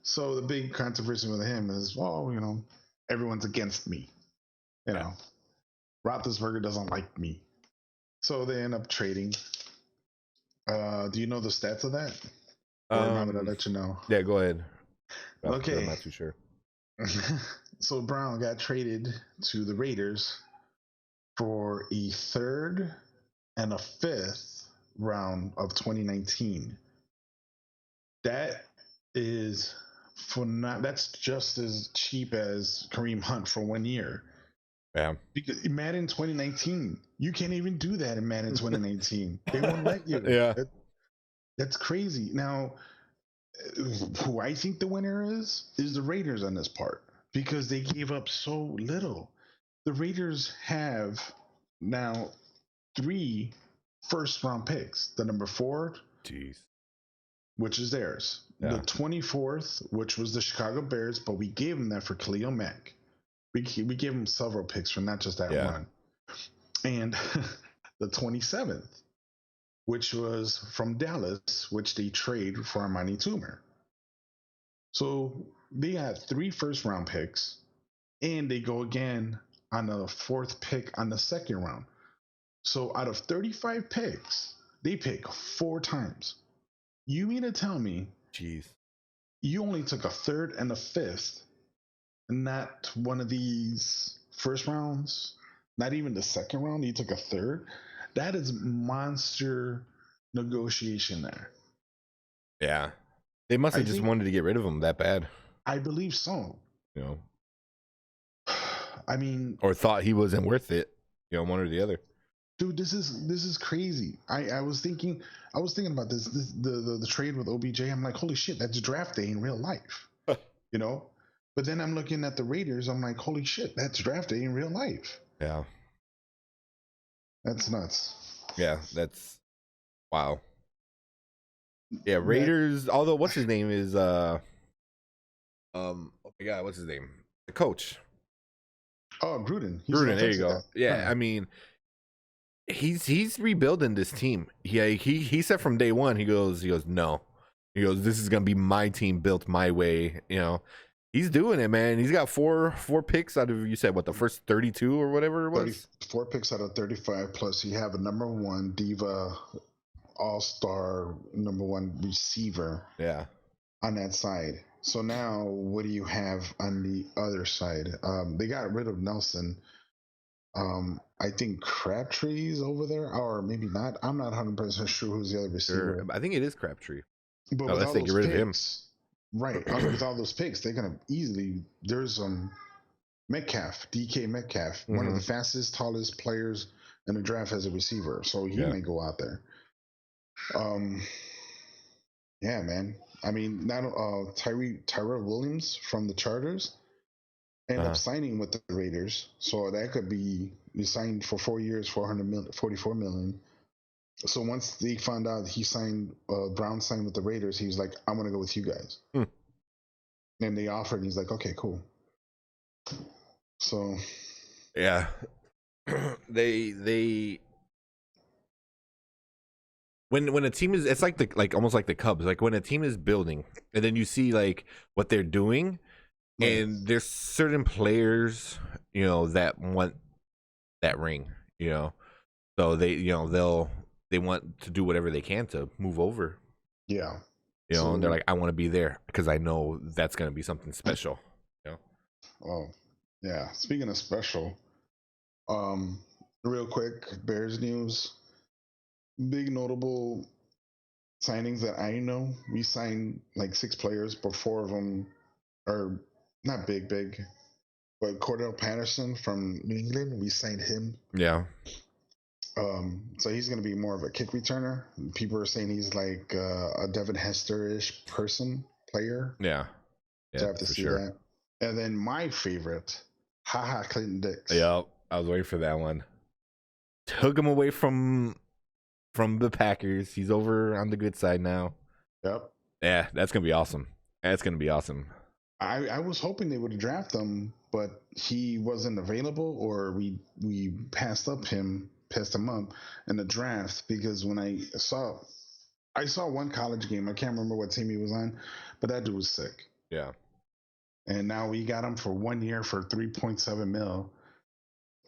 So the big controversy with him is, everyone's against me. Roethlisberger doesn't like me, so they end up trading. Do you know the stats of that? Or am I gonna let you know? Yeah, go ahead. Okay. I'm not too sure. So Brown got traded to the Raiders for a third and a fifth round of 2019. That is that's just as cheap as Kareem Hunt for 1 year. Yeah. Because Madden 2019, you can't even do that in Madden 2019. They won't let you. Yeah. That's crazy. Now, who I think the winner is the Raiders on this part because they gave up so little. The Raiders have now 3 first-round picks. The number 4, Jeez. which is theirs. Yeah. The 24th, which was the Chicago Bears, but we gave them that for Khalil Mack. We gave them several picks for not just that one. And the 27th, which was from Dallas, which they trade for Amani Toomer. So they got 3 first-round picks, and they go again on the 4th pick on the 2nd round. So out of 35 picks, they pick 4 times. You mean to tell me Jeez. you only took a 3rd and a 5th, not one of these first rounds, not even the 2nd round, you took a 3rd? That is monster negotiation there. Yeah. They must have just wanted to get rid of him that bad. I believe so. You know. I mean, or thought he wasn't worth it. You know, one or the other. Dude, this is crazy. I was thinking about this the trade with OBJ. I'm like, holy shit, that's draft day in real life. You know? But then I'm looking at the Raiders, I'm like, holy shit, that's draft day in real life. Yeah. That's nuts. Yeah, that's wow. Yeah, Raiders, although what's his name is oh my god, what's his name? The coach. Oh, Gruden. Gruden, there you go. Yeah, I mean, he's rebuilding this team. He said from day one, he goes, no. He goes, this is gonna be my team built my way, you know. He's doing it, man. He's got four picks out of, you said, what, the first 32 or whatever it was? 4 picks out of 35, plus you have a number 1 diva all-star number 1 receiver. Yeah. On that side. So now what do you have on the other side? They got rid of Nelson. I think Crabtree's over there, or maybe not. I'm not 100% sure who's the other receiver. Sure. I think it is Crabtree. But unless they get rid of him. Right. With all those picks, they're going to easily. There's Metcalf, DK Metcalf, one of the fastest, tallest players in the draft as a receiver. So he may go out there. Yeah, man. I mean, not Tyrell Williams from the Chargers ended up signing with the Raiders, so that could be he signed for 4 years, $44 million. So once they found out he signed, Brown signed with the Raiders, he was like, "I'm gonna go with you guys." And they offered, and he's like, "Okay, cool." So, yeah, they. When a team is, it's like almost like the Cubs. Like when a team is building, and then you see like what they're doing, and there's certain players, you know, that want that ring, you know, so they, you know, they want to do whatever they can to move over. Yeah, you know, and they're like, I want to be there because I know that's gonna be something special. You know. Oh, yeah. Speaking of special, real quick, Bears news. Big notable signings that I know. We signed like 6 players, but 4 of them are not big, but Cordell Patterson from New England, we signed him. Yeah. So he's going to be more of a kick returner. People are saying he's like a Devin Hester-ish player. Yeah. So I have to see that. And then my favorite, Clinton Dix. Yeah, I was waiting for that one. Took him away from the Packers. He's over on the good side now. Yep. Yeah, that's gonna be awesome. That's gonna be awesome. I was hoping they would draft him, but he wasn't available, or we passed him up in the draft, because when I saw one college game, I can't remember what team he was on, but that dude was sick. Yeah. And now we got him for 1 year for $3.7 million,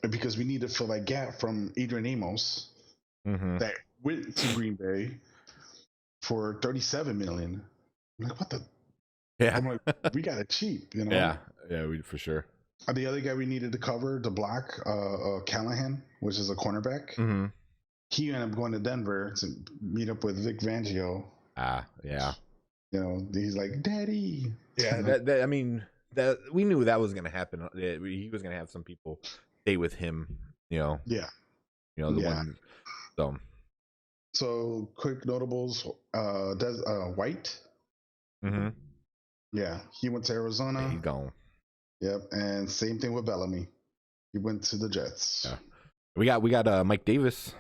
because we need to fill that gap from Adrian Amos that went to Green Bay for $37 million. I'm like, what the? Yeah. I'm like, we got it cheap, you know. Yeah, we for sure. The other guy we needed to cover the block, Callahan, which is a cornerback. Mm-hmm. He ended up going to Denver to meet up with Vic Fangio. Yeah. You know, he's like, Daddy. Yeah, You know? that I mean, that we knew that was gonna happen. He was gonna have some people stay with him. You know. Yeah. You know the one. So quick notables. White. Mm-hmm. Yeah, he went to Arizona. Yeah, he's gone. Yep, and same thing with Bellamy. He went to the Jets. Yeah. We got Mike Davis.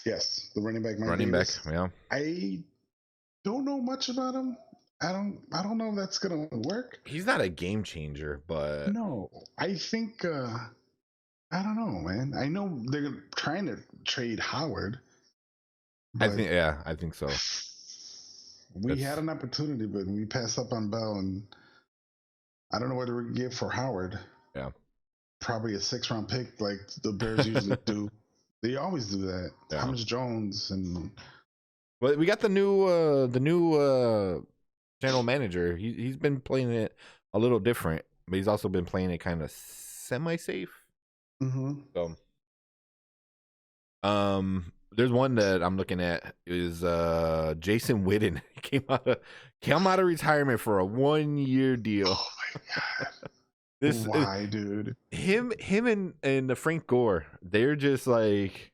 Yes, the running back. Running back. Yeah. I don't know much about him. I don't know if that's gonna work. He's not a game changer, but no, I think I don't know, man. I know they're trying to trade Howard. I think so. We had an opportunity, but we passed up on Bell, and I don't know what to give for Howard. Yeah, probably a 6th-round pick, like the Bears usually do. They always do that. Yeah. Thomas Jones and. Well, we got the new general manager. He's been playing it a little different, but he's also been playing it kind of semi-safe. Mm-hmm. So, there's one that I'm looking at is Jason Witten. He came out of retirement for a 1-year deal. Oh my god! Why, dude? Him and the Frank Gore, they're just like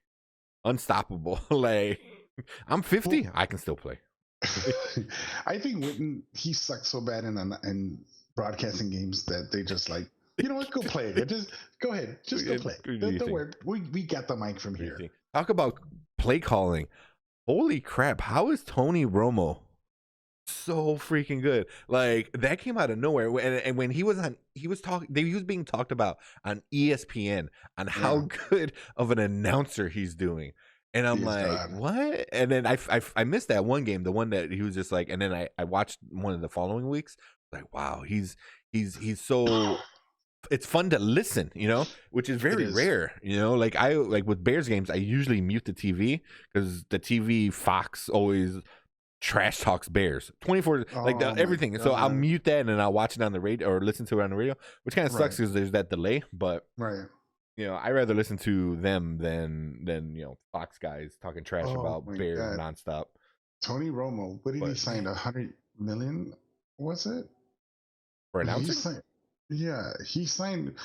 unstoppable. Like, I'm 50, well, I can still play. I think Witten, he sucks so bad in broadcasting games that they just like, you know what, go play it. Just go ahead, just go play. Don't worry, we got the mic from here. Talk about play calling. Holy crap! How is Tony Romo so freaking good? Like, that came out of nowhere. And when he was being talked about on ESPN on how good of an announcer he's doing. And I'm like, what? And then I missed that one game, the one that he was just like, and then I watched one of the following weeks. Like, wow, he's so. It's fun to listen, you know, which is very rare, you know. Like with Bears games, I usually mute the TV because the TV Fox always trash talks Bears 24, everything. So I'll mute that and then I'll watch it on the radio or listen to it on the radio, which kind of sucks because there's that delay. But you know, I rather listen to them than you know, Fox guys talking trash about Bears nonstop. Tony Romo, what did he sign? $100 million? Was it for announcing? Yeah, he signed.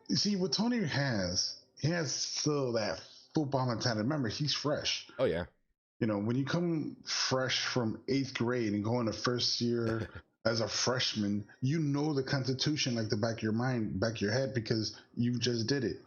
You see, what Tony has, he has still that football mentality. Remember, he's fresh. Oh yeah. You know, when you come fresh from 8th grade and go into first year as a freshman, you know the Constitution like the back of your mind, back of your head, because you just did it.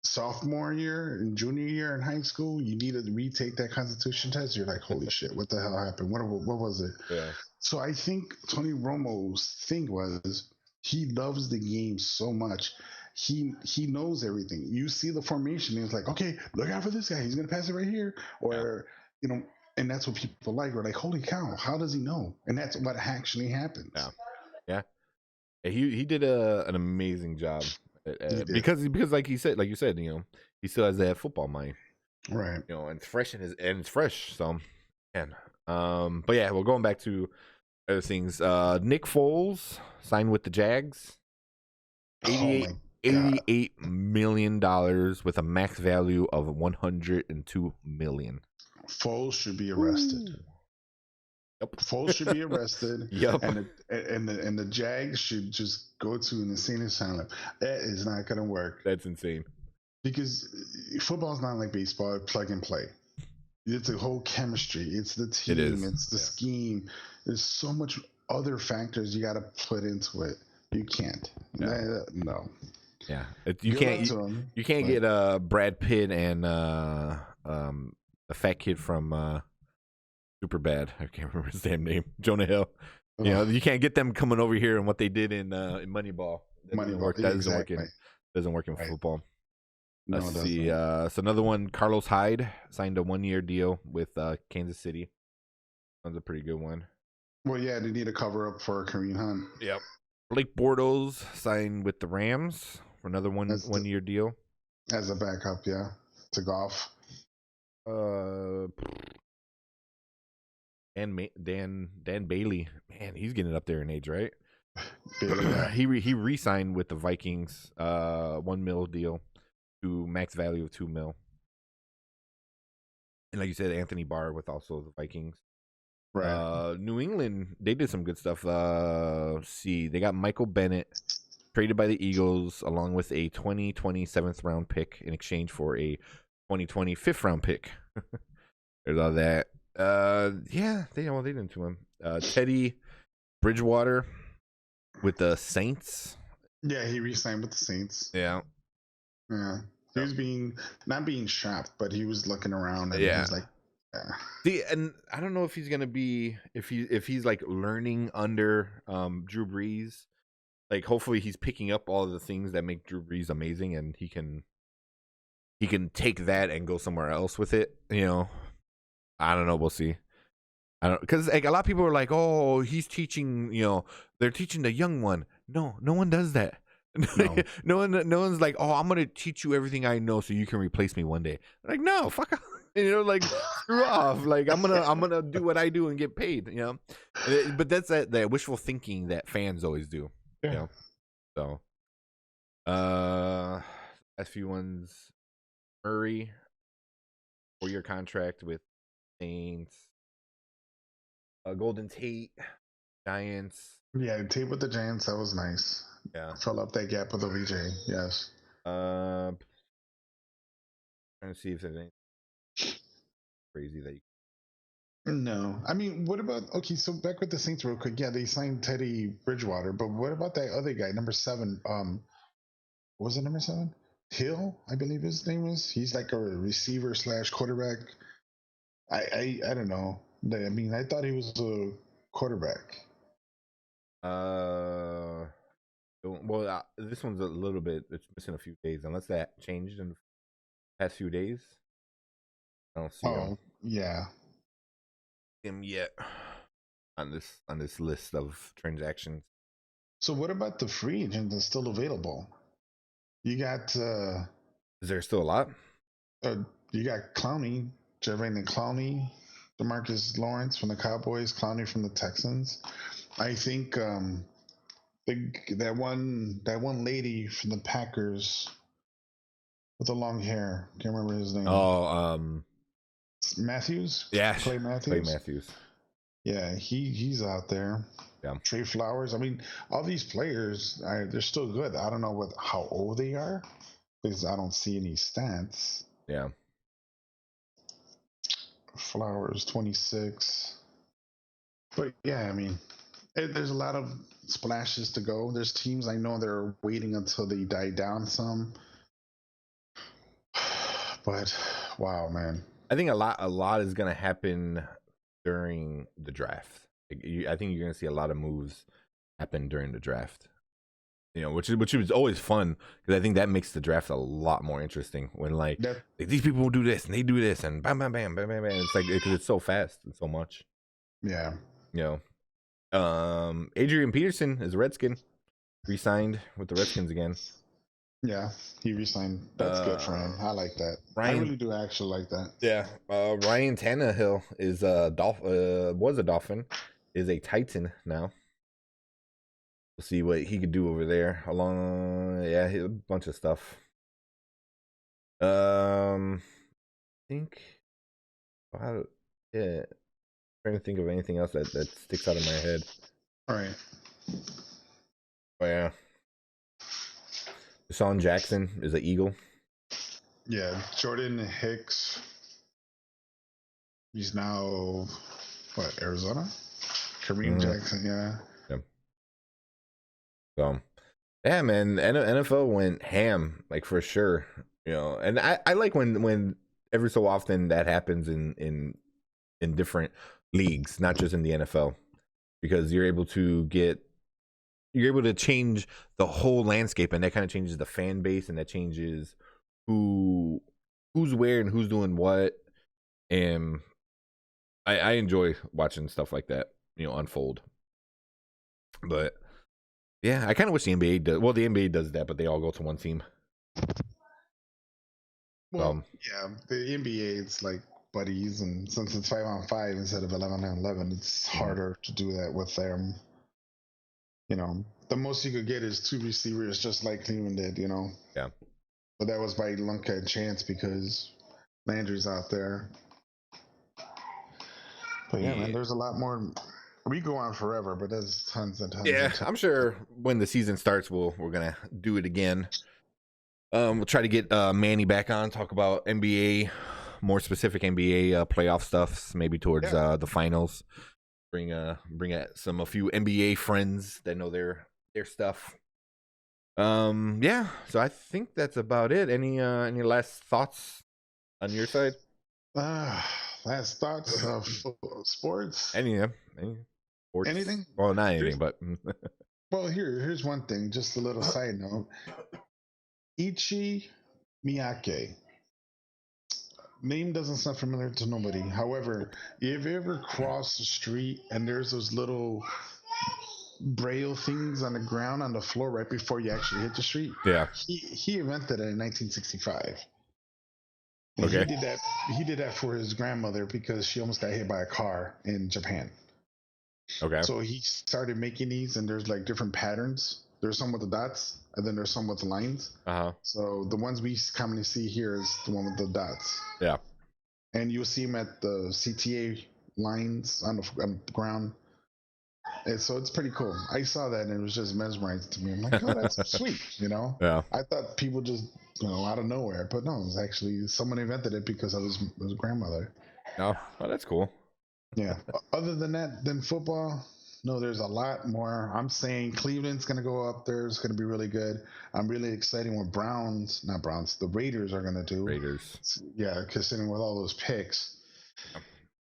Sophomore year and junior year in high school, you need to retake that Constitution test. You're like, holy shit, what the hell happened? What was it? Yeah. So I think Tony Romo's thing was, he loves the game so much. He knows everything. You see the formation, and it's like, okay, look out for this guy. He's gonna pass it right here, or you know, and that's what people like. We're like, holy cow, how does he know? And that's what actually happens. Yeah. He did an amazing job because like you said, you know, he still has that football mind, right? You know, and it's fresh. So, man. But yeah, we're going back to other things. Nick Foles signed with the Jags. $88 million with a max value of $102 million. Foles should be arrested. Ooh. Yep. Foles should be arrested. Yep. And the Jags should just go to an insane asylum. That is not going to work. That's insane. Because football is not like baseball, plug and play. It's a whole chemistry. It's the team. It's the scheme. There's so much other factors you got to put into it. You can't. No. Yeah, you can't get Brad Pitt and the fat kid from Superbad. I can't remember his damn name. Jonah Hill. You know, you can't get them coming over here and what they did in Moneyball. That doesn't work in football. Let's see. So another one, Carlos Hyde signed a 1-year deal with Kansas City. That's a pretty good one. Well, yeah, they need a cover up for Kareem Hunt. Yep. Blake Bortles signed with the Rams for another 1-year deal. As a backup, yeah, to golf. Dan Bailey, man, he's getting up there in age, right? Bailey, he re-signed with the Vikings, $1 million deal to max value of $2 million. And like you said, Anthony Barr with also the Vikings. right. New England, they did some good stuff. See, they got Michael Bennett traded by the Eagles along with a 2020 7th round pick in exchange for a 2020 5th round pick. There's all that. Yeah, they didn't to him. Teddy Bridgewater with the Saints. Yeah, he re-signed with the Saints. Yeah. Yeah. He was not being shopped, but he was looking around and he was like, yeah. See, and I don't know if he's gonna be if he's like learning under Drew Brees. Like hopefully he's picking up all of the things that make Drew Brees amazing, and he can take that and go somewhere else with it. You know, I don't know. We'll see. I don't, because like a lot of people are like, oh, he's teaching. You know, they're teaching the young one. No one does that. No one's like, oh, I'm gonna teach you everything I know so you can replace me one day. Like, no, fuck off. You know, like screw off. Like I'm gonna do what I do and get paid. You know, but that's that wishful thinking that fans always do. Yeah. You know, so last few ones. Murray, 4-year contract with Saints. Golden Tate, Giants. Yeah, Tate with the Giants, that was nice. Yeah, Fill up that gap with OBJ. Yes. Trying to see if there's anything crazy that you. No, I mean, what about so back with the Saints real quick? Yeah, they signed Teddy Bridgewater, but what about that other guy, number 7? What was it number 7? Hill, I believe his name is. He's like a receiver / quarterback. I don't know. I mean, I thought he was a quarterback. Well, this one's a little bit. It's missing a few days, unless that changed in the past few days. I don't see him yet on this list of transactions. So what about the free agent that's still available? You got is there still a lot? You got Clowney, Javon Clowney, DeMarcus Lawrence from the Cowboys, Clowney from the Texans. I think that one lady from the Packers with the long hair. Can't remember his name. Oh, Matthews. Yeah, Clay Matthews. Clay Matthews. Yeah, he's out there. Yeah. Trey Flowers. I mean, all these players, they're still good. I don't know how old they are because I don't see any stats. Yeah. Flowers, 26. But yeah, I mean, there's a lot of splashes to go. There's teams I know they're waiting until they die down some. But wow, man. I think a lot is gonna happen during the draft. I think you're gonna see a lot of moves happen during the draft. You know, which is always fun because I think that makes the draft a lot more interesting when like these people will do this and they do this and bam bam bam bam bam bam. It's like because it's so fast and so much. Yeah. You know, Adrian Peterson is a Redskin, re-signed with the Redskins again. Yeah, he re-signed. That's good for him. I like that. I really do actually like that. Yeah. Ryan Tannehill is was a Dolphin, is a Titan now. We'll see what he could do over there. A bunch of stuff. I think. Trying to think of anything else that sticks out in my head. All right. Oh yeah. Deshaun Jackson is an Eagle. Yeah, Jordan Hicks. He's now Arizona? Kareem Jackson, yeah. So, yeah, man, NFL went ham, like for sure. You know, and I like when every so often that happens in different leagues, not just in the NFL, because you're able to change the whole landscape, and that kind of changes the fan base, and that changes who's where and who's doing what. And I enjoy watching stuff like that, you know, unfold. But yeah, I kind of wish the NBA does. Well, the NBA does that, but they all go to one team. Well, yeah, the NBA, it's like buddies, and since it's 5-on-5 instead of 11-on-11, it's harder to do that with them. The most you could get is 2 receivers, just like Cleveland did. Yeah. But that was by luck and chance because Landry's out there. But yeah, man, there's a lot more. We go on forever, but there's tons and tons. Yeah, I'm sure when the season starts, we're gonna do it again. We'll try to get Manny back on, talk about NBA, more specific NBA playoff stuff, maybe towards the finals. Bring a few NBA friends that know their stuff. Yeah, so I think that's about it. Any last thoughts on your side? Last thoughts of sports? Any sports? Anything? Well, not anything, but well, here's one thing. Just a little side note. Ichi Miyake. Name doesn't sound familiar to nobody. However, if you ever cross the street and there's those little braille things on the ground on the floor right before you actually hit the street, yeah, he invented it in 1965. Okay. He did that for his grandmother because she almost got hit by a car in Japan. Okay. So he started making these, and there's like different patterns. There's some with the dots, and then there's some with the lines. So the ones we commonly see here is the one with the dots. Yeah. And you'll see them at the CTA lines on the ground. And so it's pretty cool. I saw that and it was just mesmerizing to me. I'm like, oh, that's sweet, Yeah. I thought people just, out of nowhere, but no, it was actually someone invented it because of his grandmother. Oh, well, that's cool. Yeah. Other than that, than football, no, there's a lot more. I'm saying Cleveland's going to go up there. It's going to be really good. I'm really excited what the Raiders are going to do. Raiders. Yeah, considering with all those picks.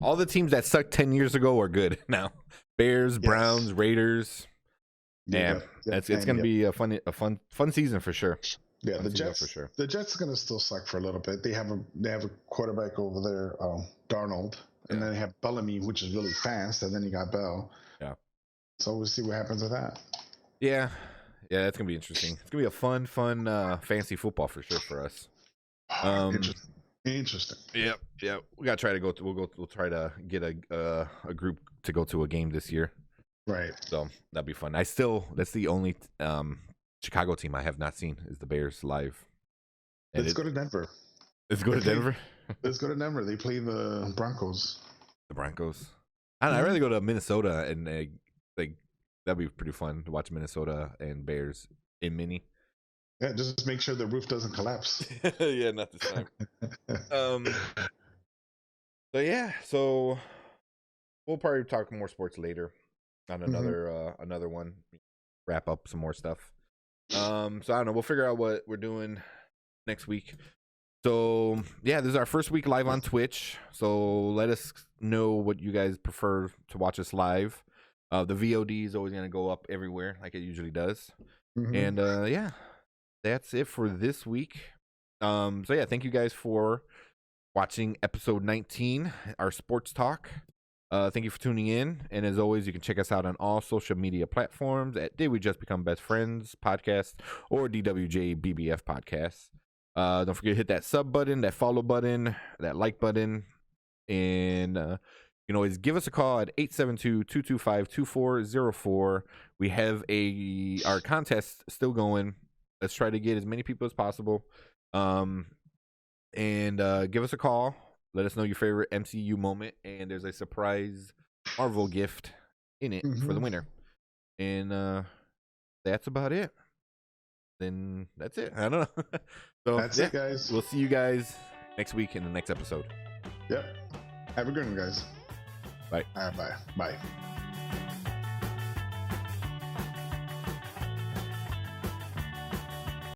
All the teams that sucked 10 years ago are good now. Bears, Browns, Raiders. Yeah, it's going to be a fun season for sure. Yeah, the Jets for sure. The Jets are going to still suck for a little bit. They have a quarterback over there, Darnold, and then they have Bellamy, which is really fast, and then you got Bell. Yeah. So we'll see what happens with that. Yeah, that's going to be interesting. It's going to be a fun fantasy football for sure for us. Interesting. Yep. We got to try to go. We'll try to get a group to go to a game this year. Right. So that'd be fun. That's the only Chicago team I have not seen is the Bears live. And Let's go to Denver. Let's go to Denver. Let's go to Denver. They play the Broncos. The Broncos. I don't know. I'd rather go to Minnesota and that'd be pretty fun to watch Minnesota and Bears in mini. Yeah, just make sure the roof doesn't collapse. Yeah, not this time. So we'll probably talk more sports later on another one. Wrap up some more stuff. So I don't know. We'll figure out what we're doing next week. So yeah, this is our first week live on Twitch. So let us know what you guys prefer to watch us live. The VOD is always going to go up everywhere like it usually does. And that's it for this week. So yeah, thank you guys for watching episode 19, our sports talk. Thank you for tuning in. And as always, you can check us out on all social media platforms at Did We Just Become Best Friends podcast or DWJBBF podcast. Don't forget to hit that sub button, that follow button, that like button. And you can always give us a call at 872-225-2404. We have our contest still going. Let's try to get as many people as possible. And give us a call. Let us know your favorite MCU moment. And there's a surprise Marvel gift in it for the winner. And that's about it. Then that's it. I don't know. So that's it, guys. We'll see you guys next week in the next episode. Yep. Have a good one, guys. Bye. All right, bye. Bye.